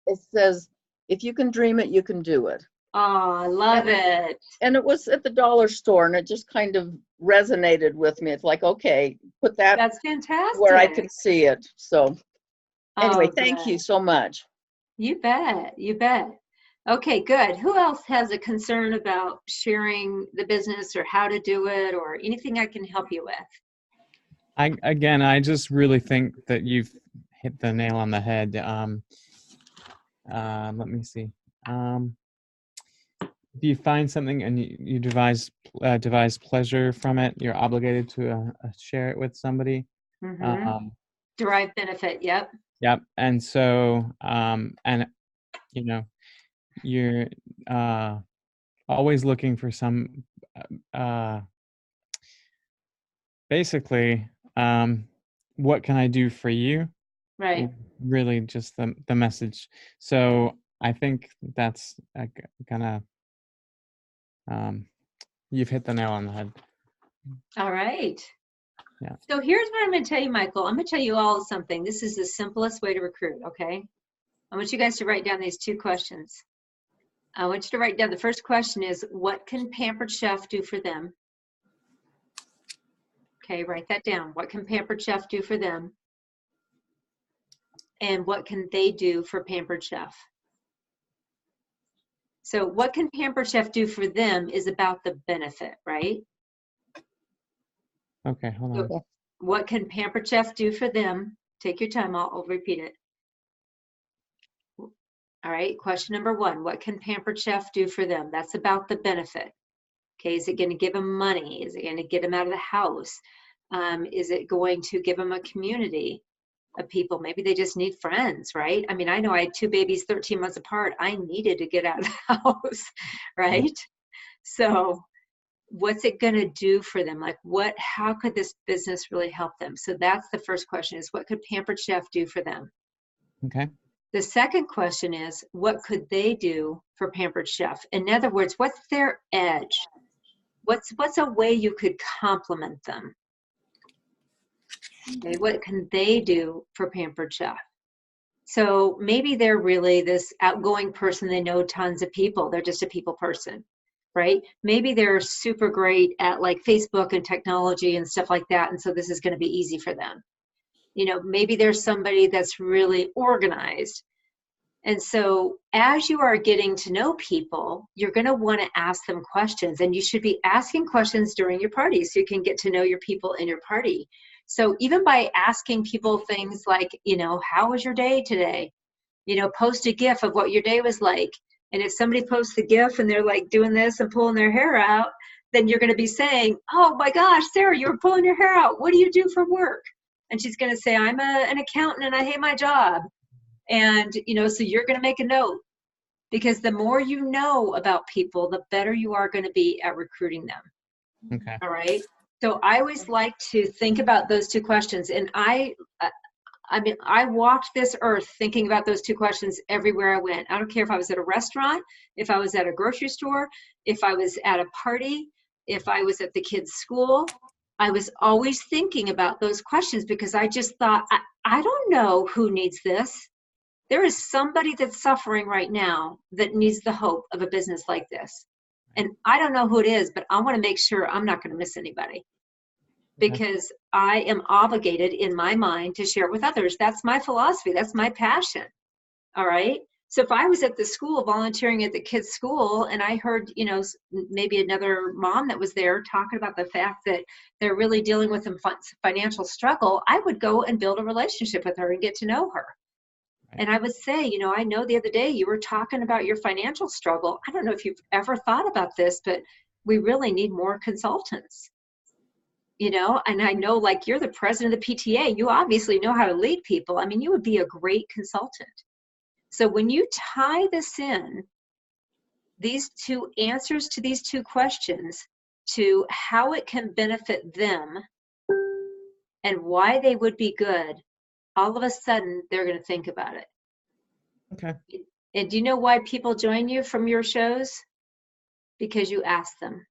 It says, if you can dream it, you can do it. Oh, I love it. And it was at the dollar store, and it just kind of resonated with me. It's like, okay, put that. That's fantastic. Where I can see it. So anyway, Oh, thank you so much. You bet. You bet. Okay, good. Who else has a concern about sharing the business or how to do it or anything I can help you with? I just really think that you've hit the nail on the head. Let me see. If you find something and you devise pleasure from it, you're obligated to share it with somebody. Derive benefit. Yep. Yep. And so, and you know, you're always looking for some, basically, what can I do for you? Right. Really just the message. So I think that's gonna, you've hit the nail on the head. All right. Yeah. So here's what I'm going to tell you, Michael. I'm going to tell you all something. This is the simplest way to recruit, okay? I want you guys to write down these two questions. I want you to write down, the first question is, what can Pampered Chef do for them? Okay, write that down. What can Pampered Chef do for them? And what can they do for Pampered Chef? So what can Pampered Chef do for them is about the benefit, right? Okay, hold on. What can Pampered Chef do for them? Take your time, I'll repeat it. All right, question number 1, what can Pampered Chef do for them? That's about the benefit. Okay, is it going to give them money? Is it going to get them out of the house? Is it going to give them a community of people? Maybe they just need friends, right? I mean, I know I had 2 babies 13 months apart. I needed to get out of the house, right? So what's it going to do for them? Like how could this business really help them? So that's the first question, is what could Pampered Chef do for them? Okay. The second question is, what could they do for Pampered Chef? In other words, what's their edge? What's a way you could compliment them? Okay, what can they do for Pampered Chef? So maybe they're really this outgoing person. They know tons of people. They're just a people person, right? Maybe they're super great at like Facebook and technology and stuff like that. And so this is going to be easy for them. You know, maybe there's somebody that's really organized. And so as you are getting to know people, you're going to want to ask them questions, and you should be asking questions during your party so you can get to know your people in your party. So even by asking people things like, you know, how was your day today? You know, post a GIF of what your day was like. And if somebody posts the GIF and they're like doing this and pulling their hair out, then you're going to be saying, oh my gosh, Sarah, you were pulling your hair out. What do you do for work? And she's going to say, I'm an accountant and I hate my job. And, you know, so you're going to make a note, because the more you know about people, the better you are going to be at recruiting them. Okay. All right. So I always like to think about those 2 questions. And I mean, I walked this earth thinking about those 2 questions everywhere I went. I don't care if I was at a restaurant, if I was at a grocery store, if I was at a party, if I was at the kids' school. I was always thinking about those questions, because I just thought, I don't know who needs this. There is somebody that's suffering right now that needs the hope of a business like this. And I don't know who it is, but I want to make sure I'm not going to miss anybody, because I am obligated in my mind to share it with others. That's my philosophy. That's my passion. All right. So if I was at the school volunteering at the kids' school and I heard, you know, maybe another mom that was there talking about the fact that they're really dealing with some financial struggle, I would go and build a relationship with her and get to know her. And I would say, you know, I know the other day you were talking about your financial struggle. I don't know if you've ever thought about this, but we really need more consultants. You know, and I know, like, you're the president of the PTA. You obviously know how to lead people. I mean, you would be a great consultant. So when you tie this in, these 2 answers to these 2 questions, to how it can benefit them and why they would be good, all of a sudden they're going to think about it. Okay. And do you know why people join you from your shows? Because you ask them.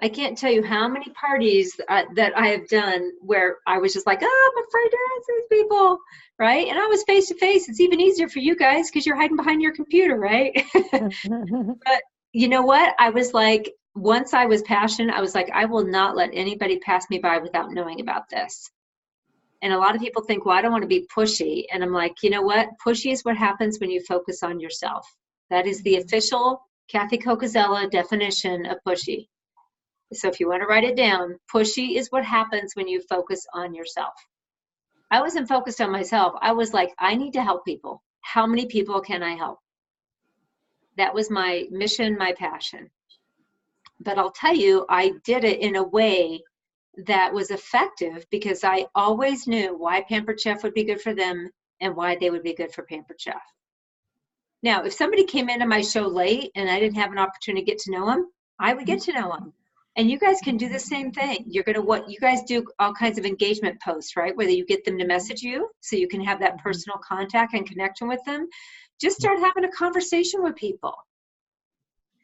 I can't tell you how many parties that I have done where I was just like, oh, I'm afraid to ask these people, right? And I was face to face. It's even easier for you guys because you're hiding behind your computer, right? But you know what? I was like, once I was passionate, I was like, I will not let anybody pass me by without knowing about this. And a lot of people think, well, I don't want to be pushy. And I'm like, you know what? Pushy is what happens when you focus on yourself. That is the official Cathy Cocozella definition of pushy. So if you want to write it down, pushy is what happens when you focus on yourself. I wasn't focused on myself. I was like, I need to help people. How many people can I help? That was my mission, my passion. But I'll tell you, I did it in a way that was effective because I always knew why Pampered Chef would be good for them and why they would be good for Pampered Chef. Now, if somebody came into my show late and I didn't have an opportunity to get to know them, I would get to know them. And you guys can do the same thing. You're going to, what you guys do all kinds of engagement posts, right? Whether you get them to message you so you can have that personal contact and connection with them. Just start having a conversation with people.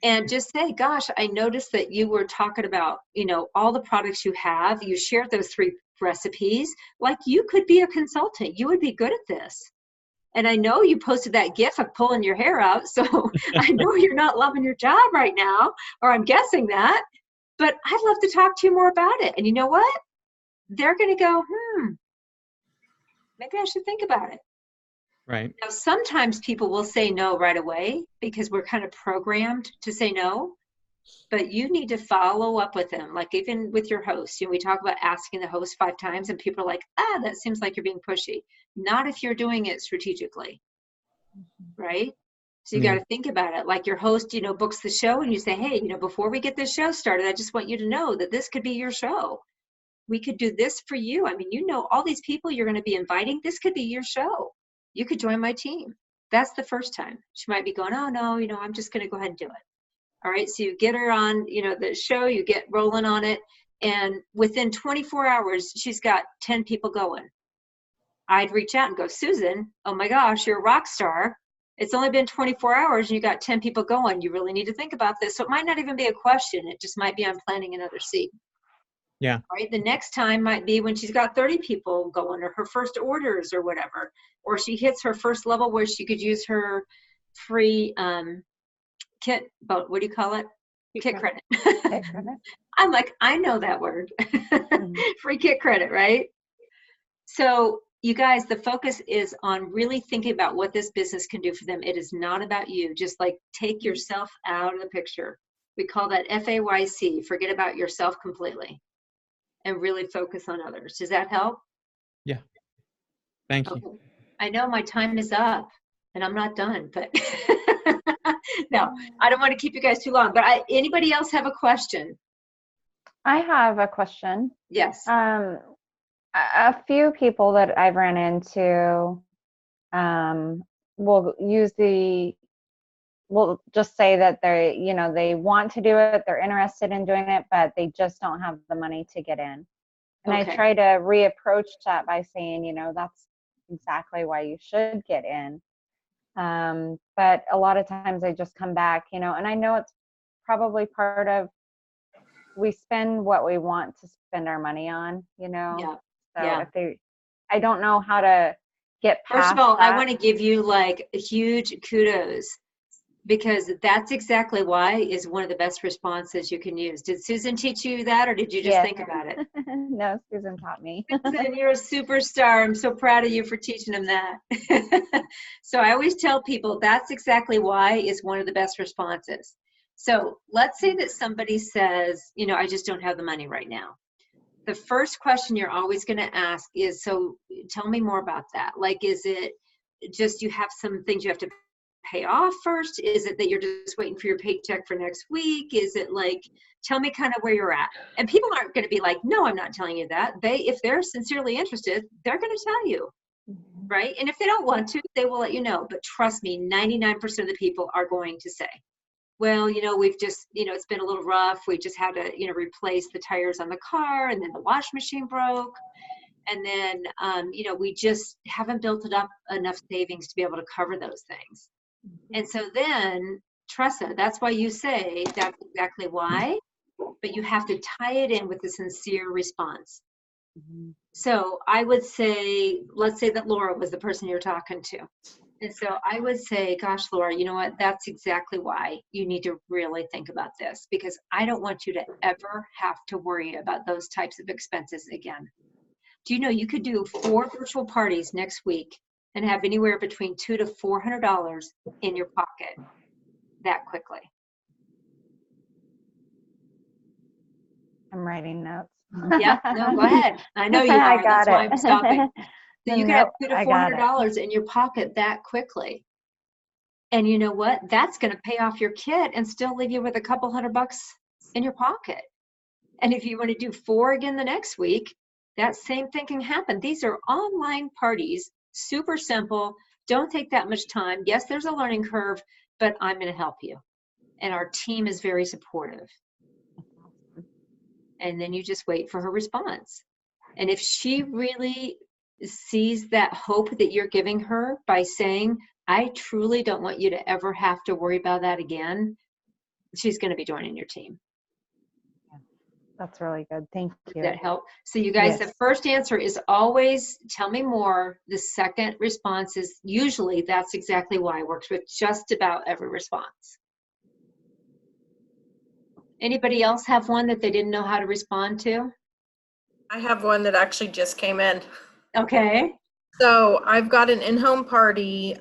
And just say, gosh, I noticed that you were talking about, you know, all the products you have. You shared those 3 recipes. Like, you could be a consultant. You would be good at this. And I know you posted that GIF of pulling your hair out. So I know you're not loving your job right now, or I'm guessing that. But I'd love to talk to you more about it. And you know what? They're going to go, maybe I should think about it. Right. Now, sometimes people will say no right away because we're kind of programmed to say no. but you need to follow up with them. Like even with your host, we talk about asking the host 5 times and people are like, that seems like you're being pushy. Not if you're doing it strategically, right? So you got to think about it. Like your host, books the show and you say, hey, before we get this show started, I just want you to know that this could be your show. We could do this for you. I mean, all these people you're going to be inviting, this could be your show. You could join my team. That's the first time. She might be going, oh no, I'm just going to go ahead and do it. All right. So you get her on, the show, you get rolling on it. And within 24 hours, she's got 10 people going. I'd reach out and go, Susan, oh my gosh, you're a rock star. It's only been 24 hours and you got 10 people going. You really need to think about this. So it might not even be a question. It just might be I'm planting another seed. Yeah. Right. The next time might be when she's got 30 people going or her first orders or whatever, or she hits her first level where she could use her free kit, but what do you call it? Kit credit. I'm like, I know that word. Free kit credit, right? So you guys, the focus is on really thinking about what this business can do for them. It is not about you. Just like take yourself out of the picture. We call that FAYC, forget about yourself completely. And really focus on others. Does that help? Yeah. Thank you. I know my time is up and I'm not done, but no, I don't want to keep you guys too long, but anybody else have a question? I have a question. Yes. A few people that I've run into will just say that they want to do it, they're interested in doing it, but they just don't have the money to get in. And I try to reapproach that by saying, that's exactly why you should get in. But a lot of times I just come back, and I know it's probably part of, we spend what we want to spend our money on, Yeah. So I don't know how to get past First of all, that. I want to give you like a huge kudos, because that's exactly why is one of the best responses you can use. Did Susan teach you that, or did you just think about it? No, Susan taught me. Susan, you're a superstar. I'm so proud of you for teaching them that. So I always tell people that's exactly why is one of the best responses. So let's say that somebody says, I just don't have the money right now. The first question you're always going to ask is, so tell me more about that. Like, is it just you have some things you have to pay off first? Is it that you're just waiting for your paycheck for next week? Is it like, tell me kind of where you're at? And people aren't going to be like, no, I'm not telling you that. If they're sincerely interested, they're going to tell you, right? And if they don't want to, they will let you know. But trust me, 99% of the people are going to say, well, we've just, it's been a little rough. We just had to, replace the tires on the car, and then the wash machine broke. And then, we just haven't built it up enough savings to be able to cover those things. And so then, Tressa, that's why you say that's exactly why, but you have to tie it in with a sincere response. So I would say, let's say that Laura was the person you're talking to. And so I would say, gosh, Laura, you know what? That's exactly why you need to really think about this, because I don't want you to ever have to worry about those types of expenses again. Do you know you could do 4 virtual parties next week and have anywhere between $200 to $400 in your pocket that quickly? I'm writing notes. Yeah, no, go ahead. I know you are. I got That's why it. I'm stopping. So you can have $200 to I got $400 in your pocket that quickly. And you know what? That's going to pay off your kit and still leave you with a couple $100 in your pocket. And if you want to do 4 again the next week, that same thing can happen. These are online parties, super simple, don't take that much time. Yes, there's a learning curve, but I'm going to help you. And our team is very supportive. And then you just wait for her response. And if she really sees that hope that you're giving her by saying, I truly don't want you to ever have to worry about that again, she's going to be joining your team. That's really good. Thank you. Does that help? So you guys, Yes. The first answer is always tell me more. The second response is usually that's exactly why. It works with just about every response. Anybody else have one that they didn't know how to respond to? I have one that actually just came in. Okay. So I've got an in-home party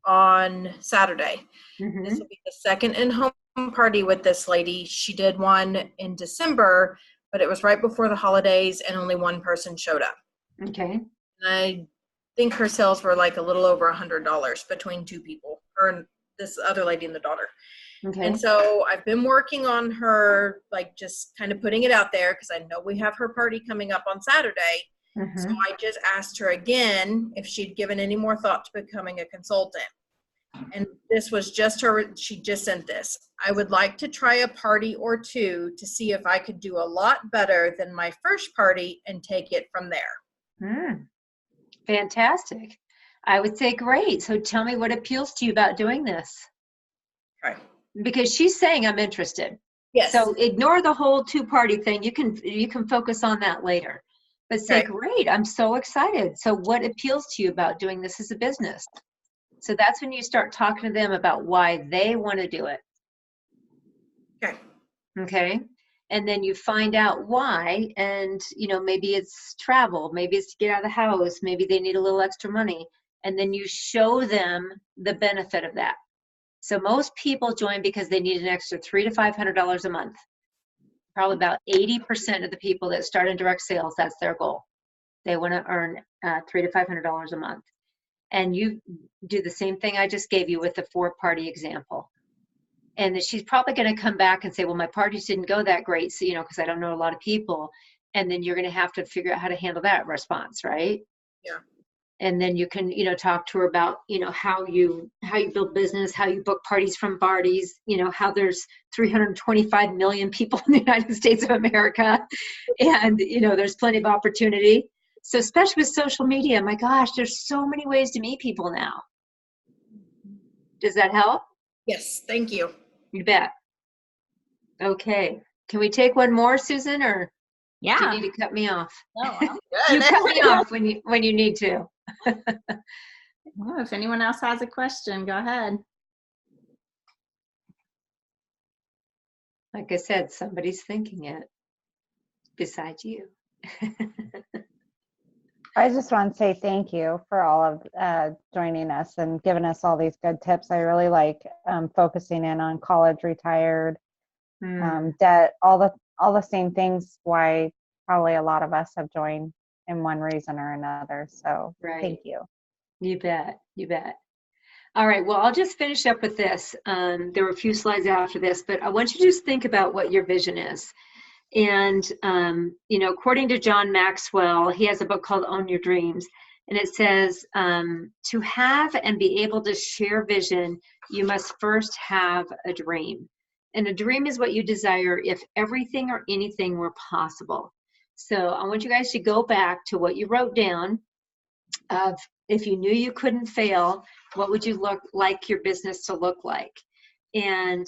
on Saturday. Mm-hmm. This will be the second in-home party with this lady. She did one in December, but it was right before the holidays and only one person showed up. Okay. And I think her sales were like a little over $100 between two people, her and this other lady and the daughter. Okay. And so I've been working on her, like just kind of putting it out there because I know we have her party coming up on Saturday. So Mhm. I just asked her again if she'd given any more thought to becoming a consultant. And this was just her, she just sent this. I would like to try a party or two to see if I could do a lot better than my first party and take it from there. Fantastic. I would say great. So tell me what appeals to you about doing this. Okay. Because she's saying I'm interested. Yes. So ignore the whole two-party thing. You can focus on that later. But say, Okay. great, I'm so excited. So what appeals to you about doing this as a business? So that's when you start talking to them about why they want to do it. Okay. Okay. And then you find out why, and maybe it's travel, maybe it's to get out of the house, maybe they need a little extra money, and then you show them the benefit of that. So most people join because they need an extra $300 to $500 a month. Probably about 80% of the people that start in direct sales, that's their goal. They want to earn $300 to $500 a month. And you do the same thing I just gave you with the 4-party example. And she's probably going to come back and say, well, my parties didn't go that great, so because I don't know a lot of people. And then you're going to have to figure out how to handle that response, right? Yeah. And then you can talk to her about how you build business, how you book parties from parties, how there's 325 million people in the United States of America, and there's plenty of opportunity. So especially with social media, my gosh, there's so many ways to meet people now. Does that help? Yes. Thank you. You bet. Okay. Can we take one more, Susan, or do you Yeah. need to cut me off? No, I'm You good. cut me off when you need to. Well, if anyone else has a question, go ahead. Like I said, somebody's thinking it besides you. I just want to say thank you for all of joining us and giving us all these good tips. I really like focusing in on college, retired, debt, all the same things. Why probably a lot of us have joined in one reason or another. So Right. Thank you. You bet. You bet. All right. Well, I'll just finish up with this. There were a few slides after this, but I want you to just think about what your vision is. And, according to John Maxwell, he has a book called Own Your Dreams. And it says, to have and be able to share vision, you must first have a dream. And a dream is what you desire if everything or anything were possible. So I want you guys to go back to what you wrote down of if you knew you couldn't fail, what would you like your business to look like? And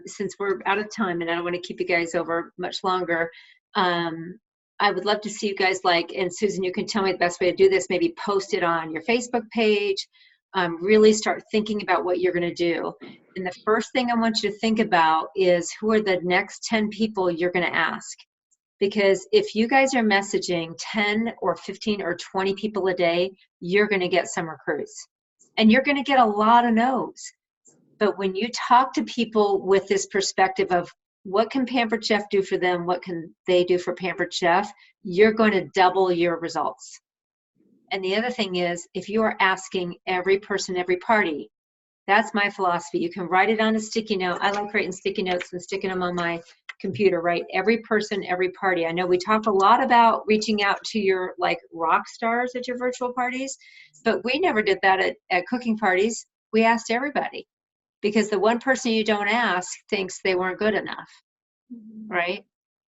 since we're out of time and I don't want to keep you guys over much longer, I would love to see you guys and Susan, you can tell me the best way to do this, maybe post it on your Facebook page, really start thinking about what you're going to do. And the first thing I want you to think about is who are the next 10 people you're going to ask. Because if you guys are messaging 10 or 15 or 20 people a day, you're going to get some recruits. And you're going to get a lot of no's. But when you talk to people with this perspective of what can Pampered Chef do for them, what can they do for Pampered Chef, you're going to double your results. And the other thing is, if you are asking every person, every party, that's my philosophy. You can write it on a sticky note. I like writing sticky notes and sticking them on my computer, right? Every person, every party. I know we talked a lot about reaching out to your rock stars at your virtual parties, but we never did that at cooking parties. We asked everybody because the one person you don't ask thinks they weren't good enough, right?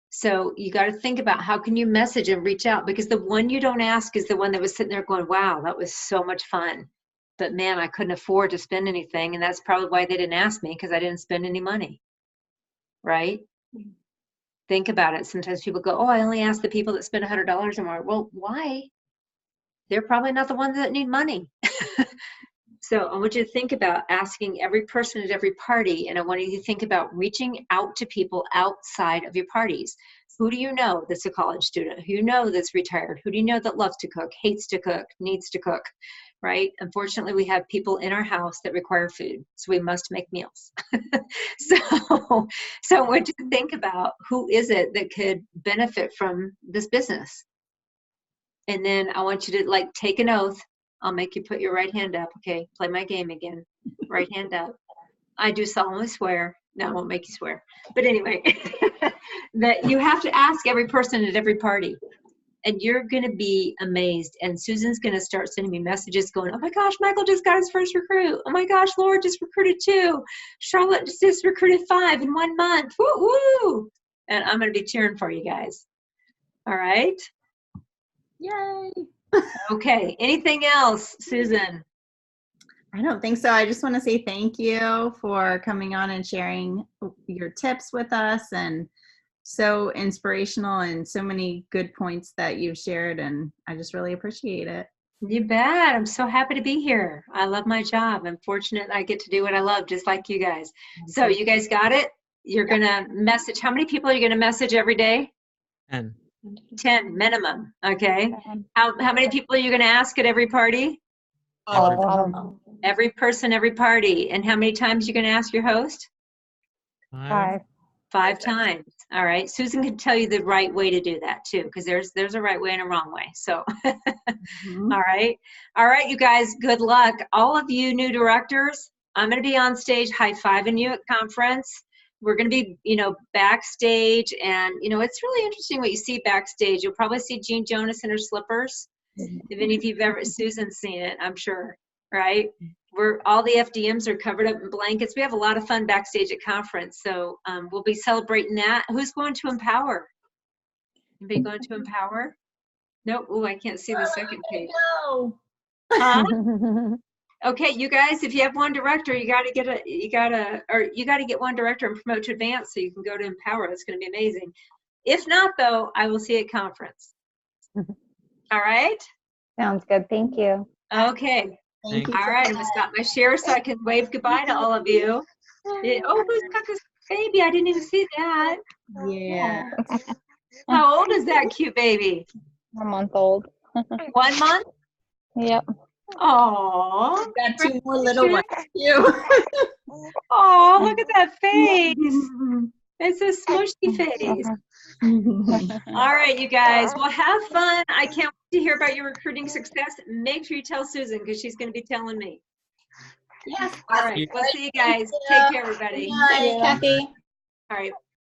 So you got to think about how can you message and reach out, because the one you don't ask is the one that was sitting there going, wow, that was so much fun. But man, I couldn't afford to spend anything. And that's probably why they didn't ask me, because I didn't spend any money, right? Think about it. Sometimes people go, oh, I only ask the people that spend $100 or more. Well, why? They're probably not the ones that need money. So I want you to think about asking every person at every party, and I want you to think about reaching out to people outside of your parties. Who do you know that's a college student? Who do you know that's retired? Who do you know that loves to cook, hates to cook, needs to cook, right? Unfortunately, we have people in our house that require food, so we must make meals. So I want you to think about who is it that could benefit from this business. And then I want you to like take an oath. I'll make you put your right hand up. Okay, play my game again. Right hand up. I do solemnly swear. No, I won't make you swear. But anyway, that you have to ask every person at every party. And you're going to be amazed. And Susan's going to start sending me messages going, oh my gosh, Michael just got his first recruit. Oh my gosh, Laura just recruited 2. Charlotte just recruited 5 in 1 month. Woo woo. And I'm going to be cheering for you guys. All right. Yay. Okay. Anything else, Susan? I don't think so. I just want to say thank you for coming on and sharing your tips with us, and so inspirational and so many good points that you've shared, and I just really appreciate it. You bet. I'm so happy to be here. I love my job. I'm fortunate I get to do what I love, just like you guys. So you guys got it? You're going to message. How many people are you going to message every day? 10 minimum. Okay. How many people are you going to ask at every party? Every person, every party. And how many times are you going to ask your host? 5. 5 times. All right. Susan can tell you the right way to do that too, because there's a right way and a wrong way. So, all right. All right, you guys, good luck. All of you new directors, I'm going to be on stage high-fiving you at conference. We're going to be, backstage, and, it's really interesting what you see backstage. You'll probably see Jean Jonas in her slippers. If any of you've Susan's seen it, I'm sure, right? All the FDMs are covered up in blankets. We have a lot of fun backstage at conference, so we'll be celebrating that. Who's going to Empower? Anybody going to Empower? Nope. Oh, I can't see the second page. No. Okay, you guys, if you have one director, you got to get one director and promote to advance so you can go to Empower. It's going to be amazing. If not, though, I will see you at conference. All right? Sounds good. Thank you. Okay. Thank you. All right, I'm going to stop my share so I can wave goodbye to all of you. Oh, who's got this baby? I didn't even see that. Yeah. How old is that cute baby? 1 month old. 1 month? Yep. Oh, Got 2 more little ones. You. oh, look at that face. It's a smushy face. All right, you guys. Well, have fun. I can't wait to hear about your recruiting success. Make sure you tell Susan, because she's going to be telling me. Yes. All right. We'll see you guys. Take care, everybody. Bye, Kathy. All right.